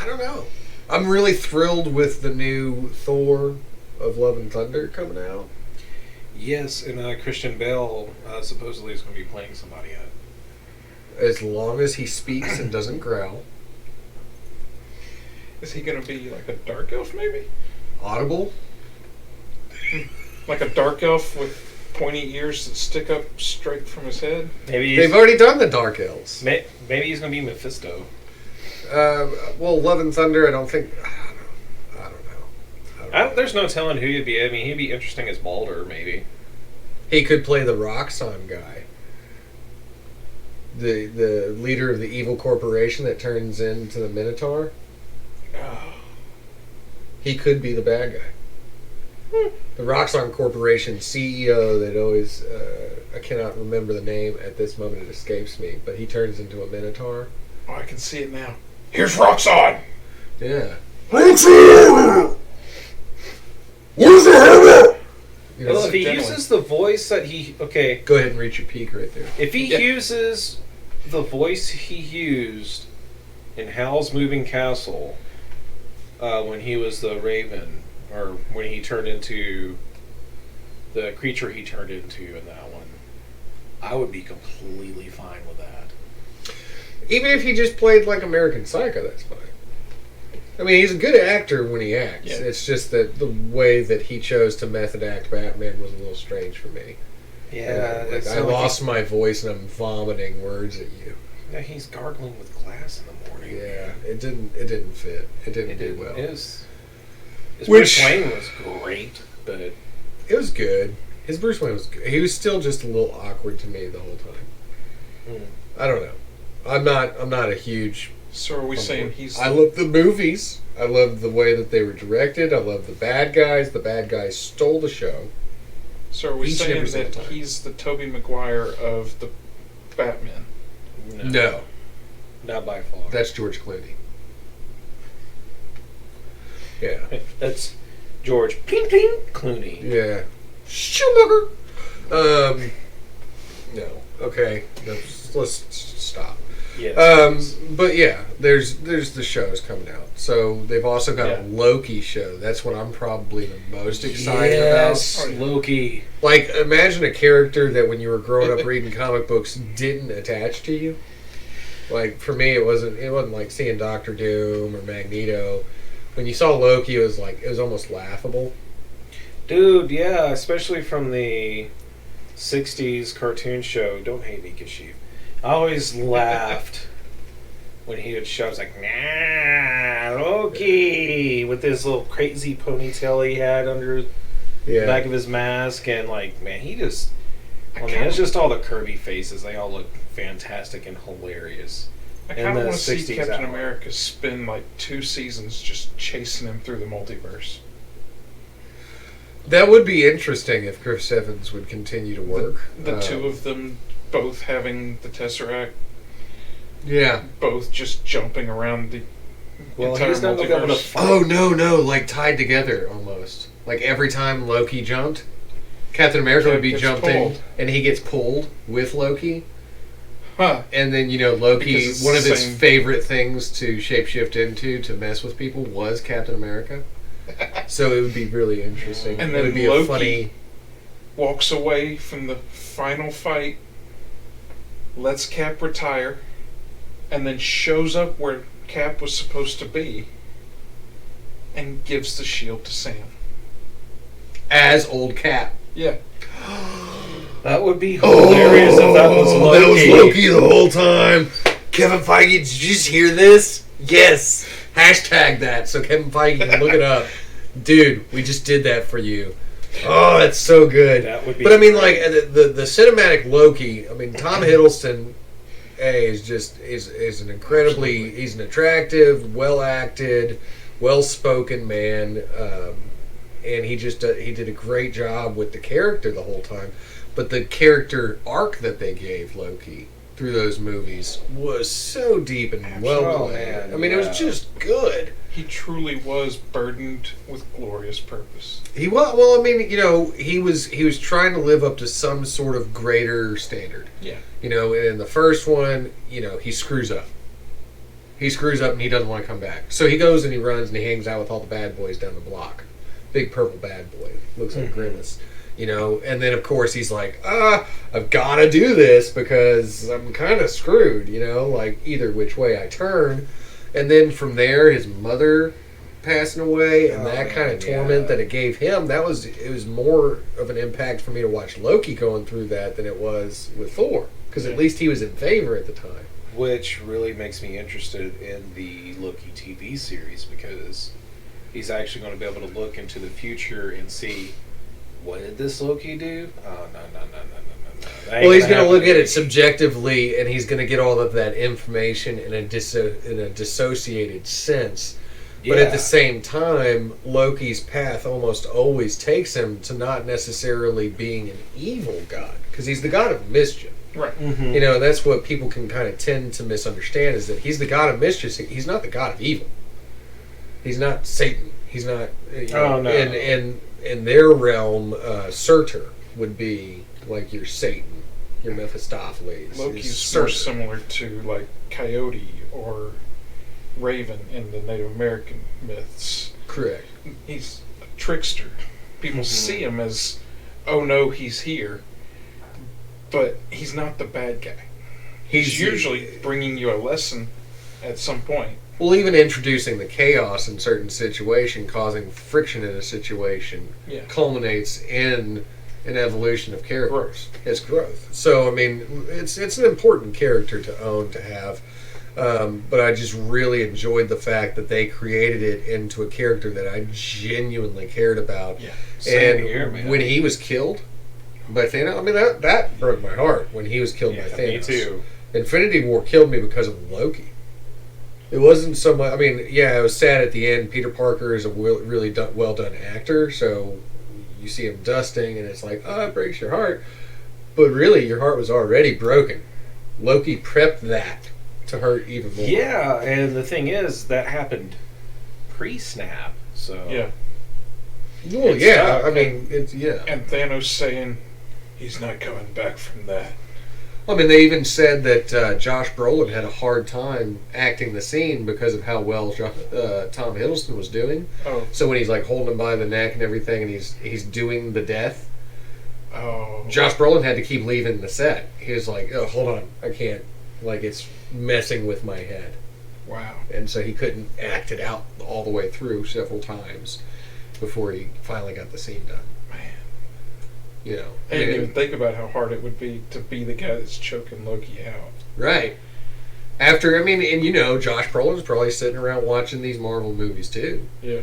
Speaker 1: don't know. I'm really thrilled with the new Thor of Love and Thunder coming out.
Speaker 2: Yes, and Christian Bale supposedly is going to be playing somebody in it.
Speaker 1: As long as he speaks and doesn't growl.
Speaker 4: Is he going to be like a dark elf, maybe?
Speaker 1: Audible.
Speaker 4: Like a dark elf with pointy ears that stick up straight from his head?
Speaker 2: Maybe
Speaker 1: They've already done the Dark Elves.
Speaker 2: maybe he's going to be Mephisto.
Speaker 1: Well, Love and Thunder, I don't think. I don't know.
Speaker 2: There's no telling who he'd be. I mean, he'd be interesting as Balder, maybe.
Speaker 1: He could play the Roxxon guy. The leader of the evil corporation that turns into the Minotaur. He could be the bad guy. The Roxxon Corporation CEO that always, I cannot remember the name at this moment, it escapes me, but he turns into a Minotaur.
Speaker 4: Oh, I can see it now. Here's Roxxon!
Speaker 1: Yeah.
Speaker 4: Roxxon! Where's the hammer?
Speaker 1: You know,
Speaker 2: Well, if he
Speaker 4: Definitely.
Speaker 2: uses the voice that he... Okay,
Speaker 1: go ahead and reach your peak right there.
Speaker 2: if he
Speaker 4: Yeah.
Speaker 2: uses the voice he used in Howl's Moving Castle when he was the Raven, or when he turned into the creature he turned into in that one, I would be completely fine with that.
Speaker 1: Even if he just played like American Psycho, that's fine. I mean, he's a good actor when he acts.
Speaker 4: Yeah.
Speaker 1: It's just that the way that he chose to method act Batman was a little strange for me.
Speaker 2: Yeah,
Speaker 1: Like, I lost my voice and I'm vomiting words at you.
Speaker 2: Yeah, he's gargling with glass in the morning.
Speaker 1: Yeah, it didn't fit. It didn't
Speaker 2: It
Speaker 1: do
Speaker 2: did
Speaker 1: well.
Speaker 2: His
Speaker 1: Which-
Speaker 2: Bruce Wayne was great, but
Speaker 1: It was good. His Bruce Wayne was good. He was still just a little awkward to me the whole time. I don't know. I'm not a huge.
Speaker 4: So are we saying he's...
Speaker 1: I love the movies. I love the way that they were directed. I love the bad guys. The bad guys stole the show.
Speaker 4: So are we
Speaker 1: each and
Speaker 4: saying
Speaker 1: every single
Speaker 4: that
Speaker 1: time.
Speaker 4: he's the Tobey Maguire of the Batman?
Speaker 1: No,
Speaker 2: not by far.
Speaker 1: that's George Clooney. Yeah.
Speaker 2: That's George Ping Ping Clooney.
Speaker 1: Yeah. Schumacher. No. Okay. Let's stop.
Speaker 2: Yes.
Speaker 1: But yeah, there's the shows coming out. So they've also got
Speaker 4: Yeah.
Speaker 1: a Loki show. That's what I'm probably the most excited
Speaker 2: yes,
Speaker 1: about.
Speaker 2: Loki.
Speaker 1: Like, imagine a character that when you were growing up reading comic books didn't attach to you. Like, for me, it wasn't like seeing Doctor Doom or Magneto. When you saw Loki, it was almost laughable.
Speaker 2: Dude, yeah, especially from the 60s cartoon show. Don't hate me, Kashif. I always laughed when he would show. I was like, nah, Loki, with this little crazy ponytail he had under the
Speaker 1: Yeah.
Speaker 2: back of his mask, and like, man, he just. I mean, it's just all the Kirby faces. They all look fantastic and hilarious.
Speaker 4: I
Speaker 2: In
Speaker 4: kind of
Speaker 2: the
Speaker 4: want to see
Speaker 2: 60s
Speaker 4: Captain
Speaker 2: hour.
Speaker 4: America spend like 2 seasons just chasing him through the multiverse.
Speaker 1: That would be interesting if Chris Evans would continue to work.
Speaker 4: The two of them both having the Tesseract,
Speaker 1: Yeah.
Speaker 4: both just jumping around the
Speaker 2: Well,
Speaker 4: entire
Speaker 2: he's not gonna be able to
Speaker 4: multiverse.
Speaker 2: fight.
Speaker 1: Oh, no, like tied together almost. Like every time Loki jumped, Captain America would be
Speaker 4: Gets
Speaker 1: jumping,
Speaker 4: pulled.
Speaker 1: and he gets pulled with Loki.
Speaker 4: Huh.
Speaker 1: And then, Loki,
Speaker 4: Because it's
Speaker 1: one of
Speaker 4: the
Speaker 1: his
Speaker 4: same-
Speaker 1: favorite things to shapeshift into to mess with people was Captain America. So it would be really interesting.
Speaker 4: And
Speaker 1: it
Speaker 4: then
Speaker 1: would be
Speaker 4: Loki
Speaker 1: a funny.
Speaker 4: Walks away from the final fight, lets Cap retire, and then shows up where Cap was supposed to be and gives the shield to Sam.
Speaker 1: As old Cap.
Speaker 4: Yeah.
Speaker 2: That would be hilarious if that was Loki.
Speaker 1: That was Loki the whole time. Kevin Feige, did you just hear this? Yes. Hashtag that so Kevin Feige can look it up. Dude, we just did that for you. Oh, that's so good.
Speaker 2: That would be.
Speaker 1: But I mean,
Speaker 2: great.
Speaker 1: like the cinematic Loki. I mean, Tom Hiddleston, is an incredibly. He's an attractive, well acted, well spoken man, and he did a great job with the character the whole time. But the character arc that they gave Loki through those movies was so deep and well
Speaker 2: Oh,
Speaker 1: played.
Speaker 2: man,
Speaker 1: I mean, it
Speaker 2: yeah.
Speaker 1: was just good.
Speaker 4: He truly was burdened with glorious purpose.
Speaker 1: He was well. I mean, he was trying to live up to some sort of greater standard.
Speaker 4: Yeah.
Speaker 1: And in the first one, he screws up. He screws up and he doesn't want to come back. So he goes and he runs and he hangs out with all the bad boys down the block. Big purple bad boy, looks like Grimace. And then of course he's like, I've got to do this because I'm kind of screwed. Like either which way I turn. And then from there, his mother passing away, and that kind of torment that it gave him, it was more of an impact for me to watch Loki going through that than it was with Thor, because at least he was in favor at the time.
Speaker 2: Which really makes me interested in the Loki TV series, because he's actually going to be able to look into the future and see, what did this Loki do? Oh, no.
Speaker 1: Well, he's going to look at it subjectively, and he's going to get all of that information in a dissociated sense. But at the same time, Loki's path almost always takes him to not necessarily being an evil god, because he's the god of mischief.
Speaker 4: Right.
Speaker 2: Mm-hmm.
Speaker 1: That's what people can kind of tend to misunderstand, is that he's the god of mischief. He's not the god of evil. He's not Satan. He's not.
Speaker 2: Oh, no.
Speaker 1: In their realm, Surtur would be like your Satan, your Mephistopheles.
Speaker 4: Loki's more similar to like Coyote or Raven in the Native American myths.
Speaker 1: Correct.
Speaker 4: He's a trickster. People see him as, oh no, he's here, but he's not the bad guy. He's usually bringing you a lesson at some point.
Speaker 1: Well, even introducing the chaos in certain situation, causing friction in a situation, culminates in an evolution of characters. It's growth. So, I mean, it's an important character to own, to have. But I just really enjoyed the fact that they created it into a character that I genuinely cared about.
Speaker 4: Yeah.
Speaker 2: Same
Speaker 1: And
Speaker 2: here, man.
Speaker 1: when he was killed by Thanos, I mean, that broke my heart when he was killed by Thanos.
Speaker 2: Me too.
Speaker 1: Infinity War killed me because of Loki. It wasn't so much. I mean, it was sad at the end. Peter Parker is a really well done actor, so you see him dusting, and it's like, oh, it breaks your heart. But really, your heart was already broken. Loki prepped that to hurt even more.
Speaker 2: Yeah, and the thing is, that happened pre-snap, so...
Speaker 4: Yeah.
Speaker 1: Well, I mean, it's,
Speaker 4: And Thanos saying he's not coming back from that.
Speaker 1: I mean, they even said that Josh Brolin had a hard time acting the scene because of how well Tom Hiddleston was doing.
Speaker 4: Oh.
Speaker 1: So when he's like holding him by the neck and everything, and he's doing the death,
Speaker 4: Oh.
Speaker 1: Josh Brolin had to keep leaving the set. He was like, "Oh, hold on, I can't. Like, it's messing with my head."
Speaker 4: Wow.
Speaker 1: And so he couldn't act it out all the way through several times before he finally got the scene done.
Speaker 4: Man. I didn't even think about how hard it would be to be the guy that's choking Loki out.
Speaker 1: Right. After, I mean, and Josh Brolin's probably sitting around watching these Marvel movies too.
Speaker 4: Yeah.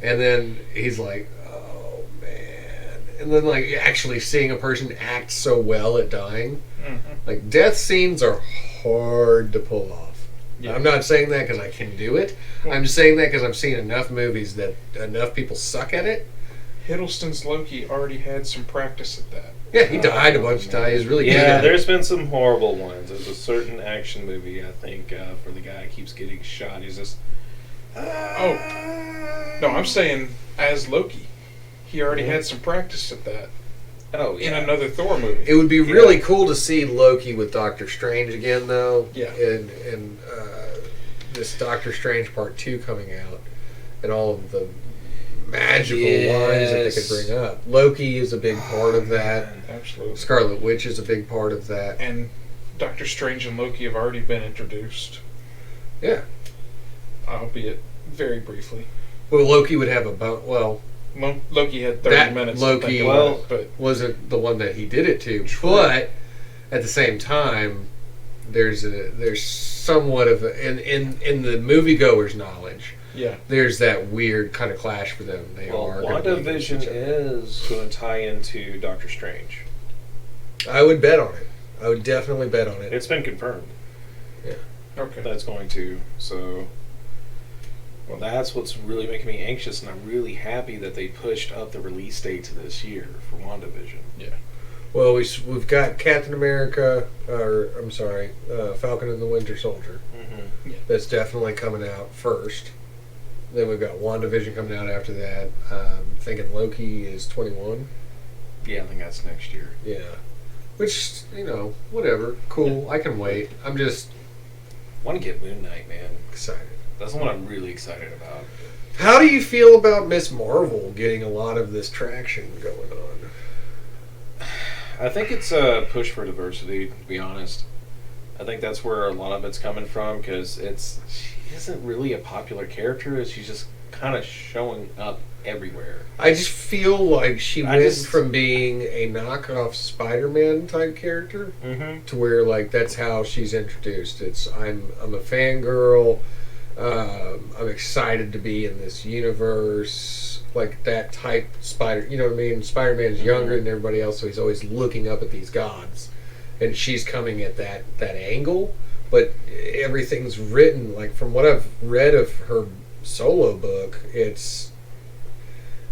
Speaker 1: And then he's like, oh man. And then like actually seeing a person act so well at dying.
Speaker 4: Mm-hmm.
Speaker 1: Like death scenes are hard to pull off.
Speaker 4: Yeah.
Speaker 1: I'm not saying that because I can do it. I'm just saying that because I've seen enough movies that enough people suck at it.
Speaker 4: Hiddleston's Loki already had some practice at that.
Speaker 1: Yeah, he died a bunch of times. He's really good
Speaker 2: Yeah,
Speaker 1: at it.
Speaker 2: there's been some horrible ones. There's a certain action movie, I think, for the guy who keeps getting shot. He's just...
Speaker 4: No, I'm saying as Loki. He already had some practice at that.
Speaker 2: Oh,
Speaker 4: In
Speaker 2: yeah.
Speaker 4: another Thor movie.
Speaker 1: It would be really cool to see Loki with Doctor Strange again, though.
Speaker 4: Yeah.
Speaker 1: And this Doctor Strange Part 2 coming out, and all of the magical lines that they could bring up. Loki is a big part of that.
Speaker 4: Absolutely.
Speaker 1: Scarlet Witch is a big part of that.
Speaker 4: And Doctor Strange and Loki have already been introduced.
Speaker 1: Yeah.
Speaker 4: Albeit very briefly.
Speaker 1: Well, Loki would have
Speaker 4: Loki had 30
Speaker 1: that
Speaker 4: minutes
Speaker 1: Loki
Speaker 4: to think about it, but
Speaker 1: wasn't the one that he did it to.
Speaker 4: True.
Speaker 1: But at the same time, there's somewhat of in the moviegoer's knowledge.
Speaker 4: Yeah.
Speaker 1: there's that weird kind of clash for them. They
Speaker 2: Well,
Speaker 1: are gonna be against
Speaker 2: WandaVision
Speaker 1: each other.
Speaker 2: is going to tie into Doctor Strange.
Speaker 1: I would bet on it. I would definitely bet on it.
Speaker 2: It's been confirmed
Speaker 4: Okay.
Speaker 2: that's going to. So, well, that's what's really making me anxious, and I'm really happy that they pushed up the release date to this year for WandaVision.
Speaker 1: Well, we've got Captain America, or I'm sorry, Falcon and the Winter Soldier.
Speaker 2: Mm-hmm.
Speaker 1: That's definitely coming out first. Then we've got WandaVision coming out after that. Thinking Loki is 21.
Speaker 2: Yeah, I think that's next year.
Speaker 1: Yeah. Which, whatever. Cool. I can wait. I'm just
Speaker 2: I want to get Moon Knight, man.
Speaker 1: excited.
Speaker 2: That's the one I'm really excited about.
Speaker 1: How do you feel about Miss Marvel getting a lot of this traction going on?
Speaker 2: I think it's a push for diversity, to be honest. I think that's where a lot of it's coming from, because she isn't really a popular character. She's just kind of showing up everywhere.
Speaker 1: I just feel like she
Speaker 2: I
Speaker 1: went
Speaker 2: just-
Speaker 1: from being a knockoff Spider-Man type character
Speaker 2: Mm-hmm.
Speaker 1: to where, like, that's how she's introduced. It's I'm a fangirl. I'm excited to be in this universe, like that type Spider. You know what I mean? Spider-Man's younger than everybody else, so he's always looking up at these gods, and she's coming at that angle. But everything's written, like, from what I've read of her solo book, it's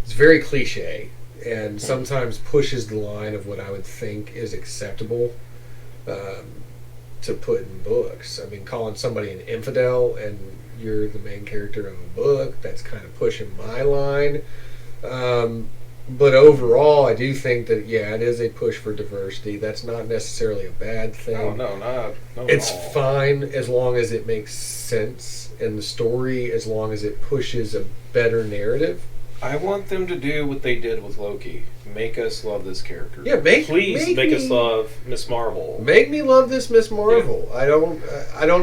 Speaker 1: very cliche and sometimes pushes the line of what I would think is acceptable to put in books. I mean, calling somebody an infidel and you're the main character of a book, that's kind of pushing my line. But overall, I do think that, it is a push for diversity. That's not necessarily a bad thing.
Speaker 2: Oh, no, not
Speaker 1: It's
Speaker 2: at all.
Speaker 1: fine as long as it makes sense in the story, as long as it pushes a better narrative.
Speaker 2: I want them to do what they did with Loki. Make us love this character.
Speaker 1: Yeah,
Speaker 2: Please make us
Speaker 1: me-
Speaker 2: love Miss Marvel.
Speaker 1: Make me love this Miss Marvel. I don't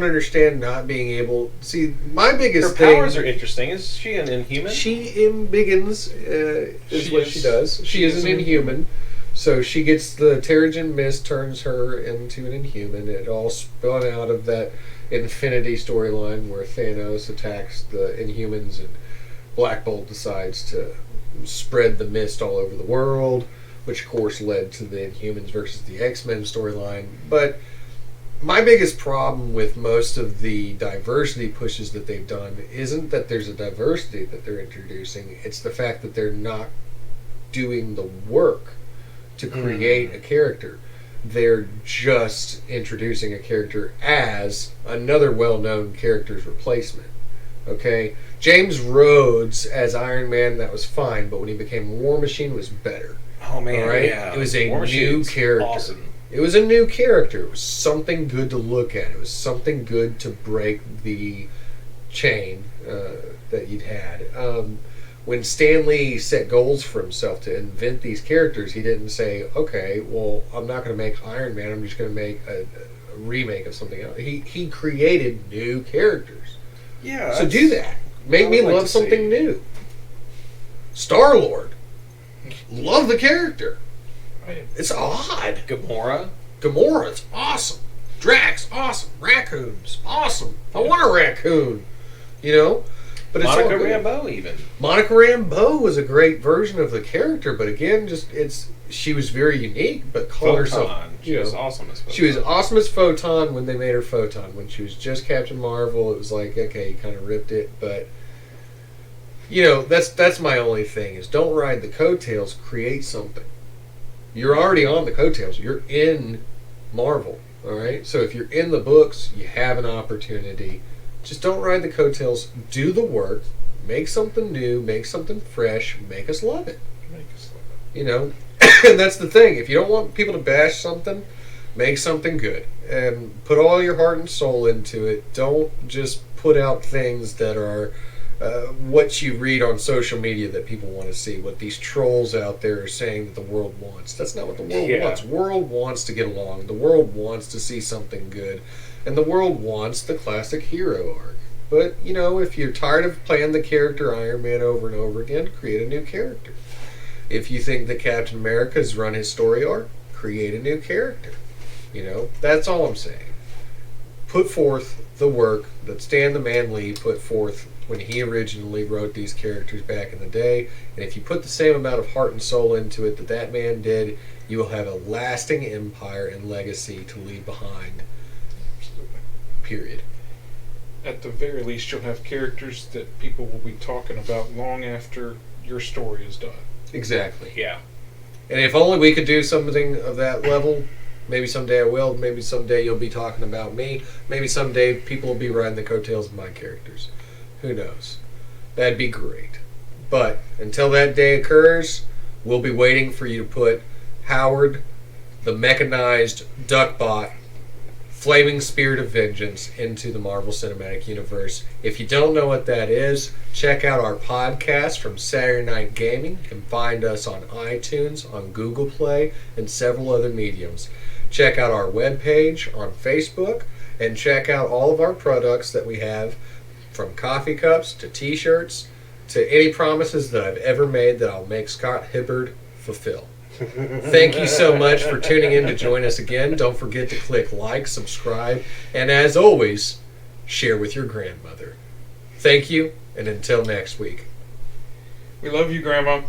Speaker 1: understand not being able. See, my
Speaker 2: Her
Speaker 1: biggest
Speaker 2: powers
Speaker 1: thing.
Speaker 2: are interesting. Is she an Inhuman?
Speaker 1: She embiggens is
Speaker 2: She
Speaker 1: what
Speaker 2: is-
Speaker 1: she does. She is an Inhuman. So she gets the Terrigen Mist turns her into an Inhuman. It all spun out of that Infinity storyline where Thanos attacks the Inhumans and Black Bolt decides to spread the mist all over the world, which of course led to the Inhumans versus the X-Men storyline. But my biggest problem with most of the diversity pushes that they've done isn't that there's a diversity that they're introducing, it's the fact that they're not doing the work to create a character. They're just introducing a character as another well-known character's replacement. Okay? James Rhodes as Iron Man, that was fine, but when he became War Machine, was better.
Speaker 2: Oh man,
Speaker 1: All right?
Speaker 2: yeah.
Speaker 1: It was a
Speaker 2: War
Speaker 1: new
Speaker 2: Machine's
Speaker 1: character.
Speaker 2: Awesome.
Speaker 1: It was a new character. It was something good to look at. It was something good to break the chain that you'd had. When Stan Lee set goals for himself to invent these characters, he didn't say, okay, well, I'm not going to make Iron Man, I'm just going to make a remake of something else. He created new characters.
Speaker 2: Yeah.
Speaker 1: So do that. Make
Speaker 2: I
Speaker 1: me
Speaker 2: would like
Speaker 1: love
Speaker 2: to
Speaker 1: something
Speaker 2: see.
Speaker 1: new. Star-Lord. Love the character. It's odd.
Speaker 2: Gamora.
Speaker 1: Gamora's awesome. Drax, awesome. Raccoons, awesome. I want a raccoon. But it's all
Speaker 2: Monica
Speaker 1: good.
Speaker 2: Rambeau even.
Speaker 1: Monica Rambeau was a great version of the character, but again, she was very unique. But called herself,
Speaker 2: Photon. She was awesome as Photon.
Speaker 1: she was awesome as Photon when they made her Photon. When she was just Captain Marvel, it was like, okay, you kind of ripped it, but that's my only thing is don't ride the coattails. Create something. You're already on the coattails. You're in Marvel, all right? So if you're in the books, you have an opportunity. Just don't ride the coattails. Do the work. Make something new. Make something fresh. Make us love it. And that's the thing. If you don't want people to bash something, make something good. And put all your heart and soul into it. Don't just put out things that are what you read on social media that people want to see, what these trolls out there are saying that the world wants. That's not what the world wants. The world wants to get along. The world wants to see something good. And the world wants the classic hero arc. But, if you're tired of playing the character Iron Man over and over again, create a new character. If you think that Captain America's run his story arc, create a new character. That's all I'm saying. put forth the work that Stan the Man Lee put forth when he originally wrote these characters back in the day. And if you put the same amount of heart and soul into it that that man did, you will have a lasting empire and legacy to leave behind. Period.
Speaker 4: At the very least, you'll have characters that people will be talking about long after your story is done.
Speaker 1: Exactly.
Speaker 2: Yeah.
Speaker 1: And if only we could do something of that level, maybe someday I will. Maybe someday you'll be talking about me. Maybe someday people will be riding the coattails of my characters. Who knows? That'd be great. But until that day occurs, we'll be waiting for you to put Howard, the mechanized Duckbot, Flaming Spirit of Vengeance into the Marvel Cinematic Universe. If you don't know what that is, check out our podcast from Saturday Night Gaming. You can find us on iTunes, on Google Play, and several other mediums. Check out our webpage on Facebook, and check out all of our products that we have, from coffee cups to t-shirts to any promises that I've ever made that I'll make Scott Hibbard fulfill. Thank you so much for tuning in to join us again. Don't forget to click like, subscribe, and as always, share with your grandmother. Thank you, and until next week.
Speaker 4: We love you, Grandma.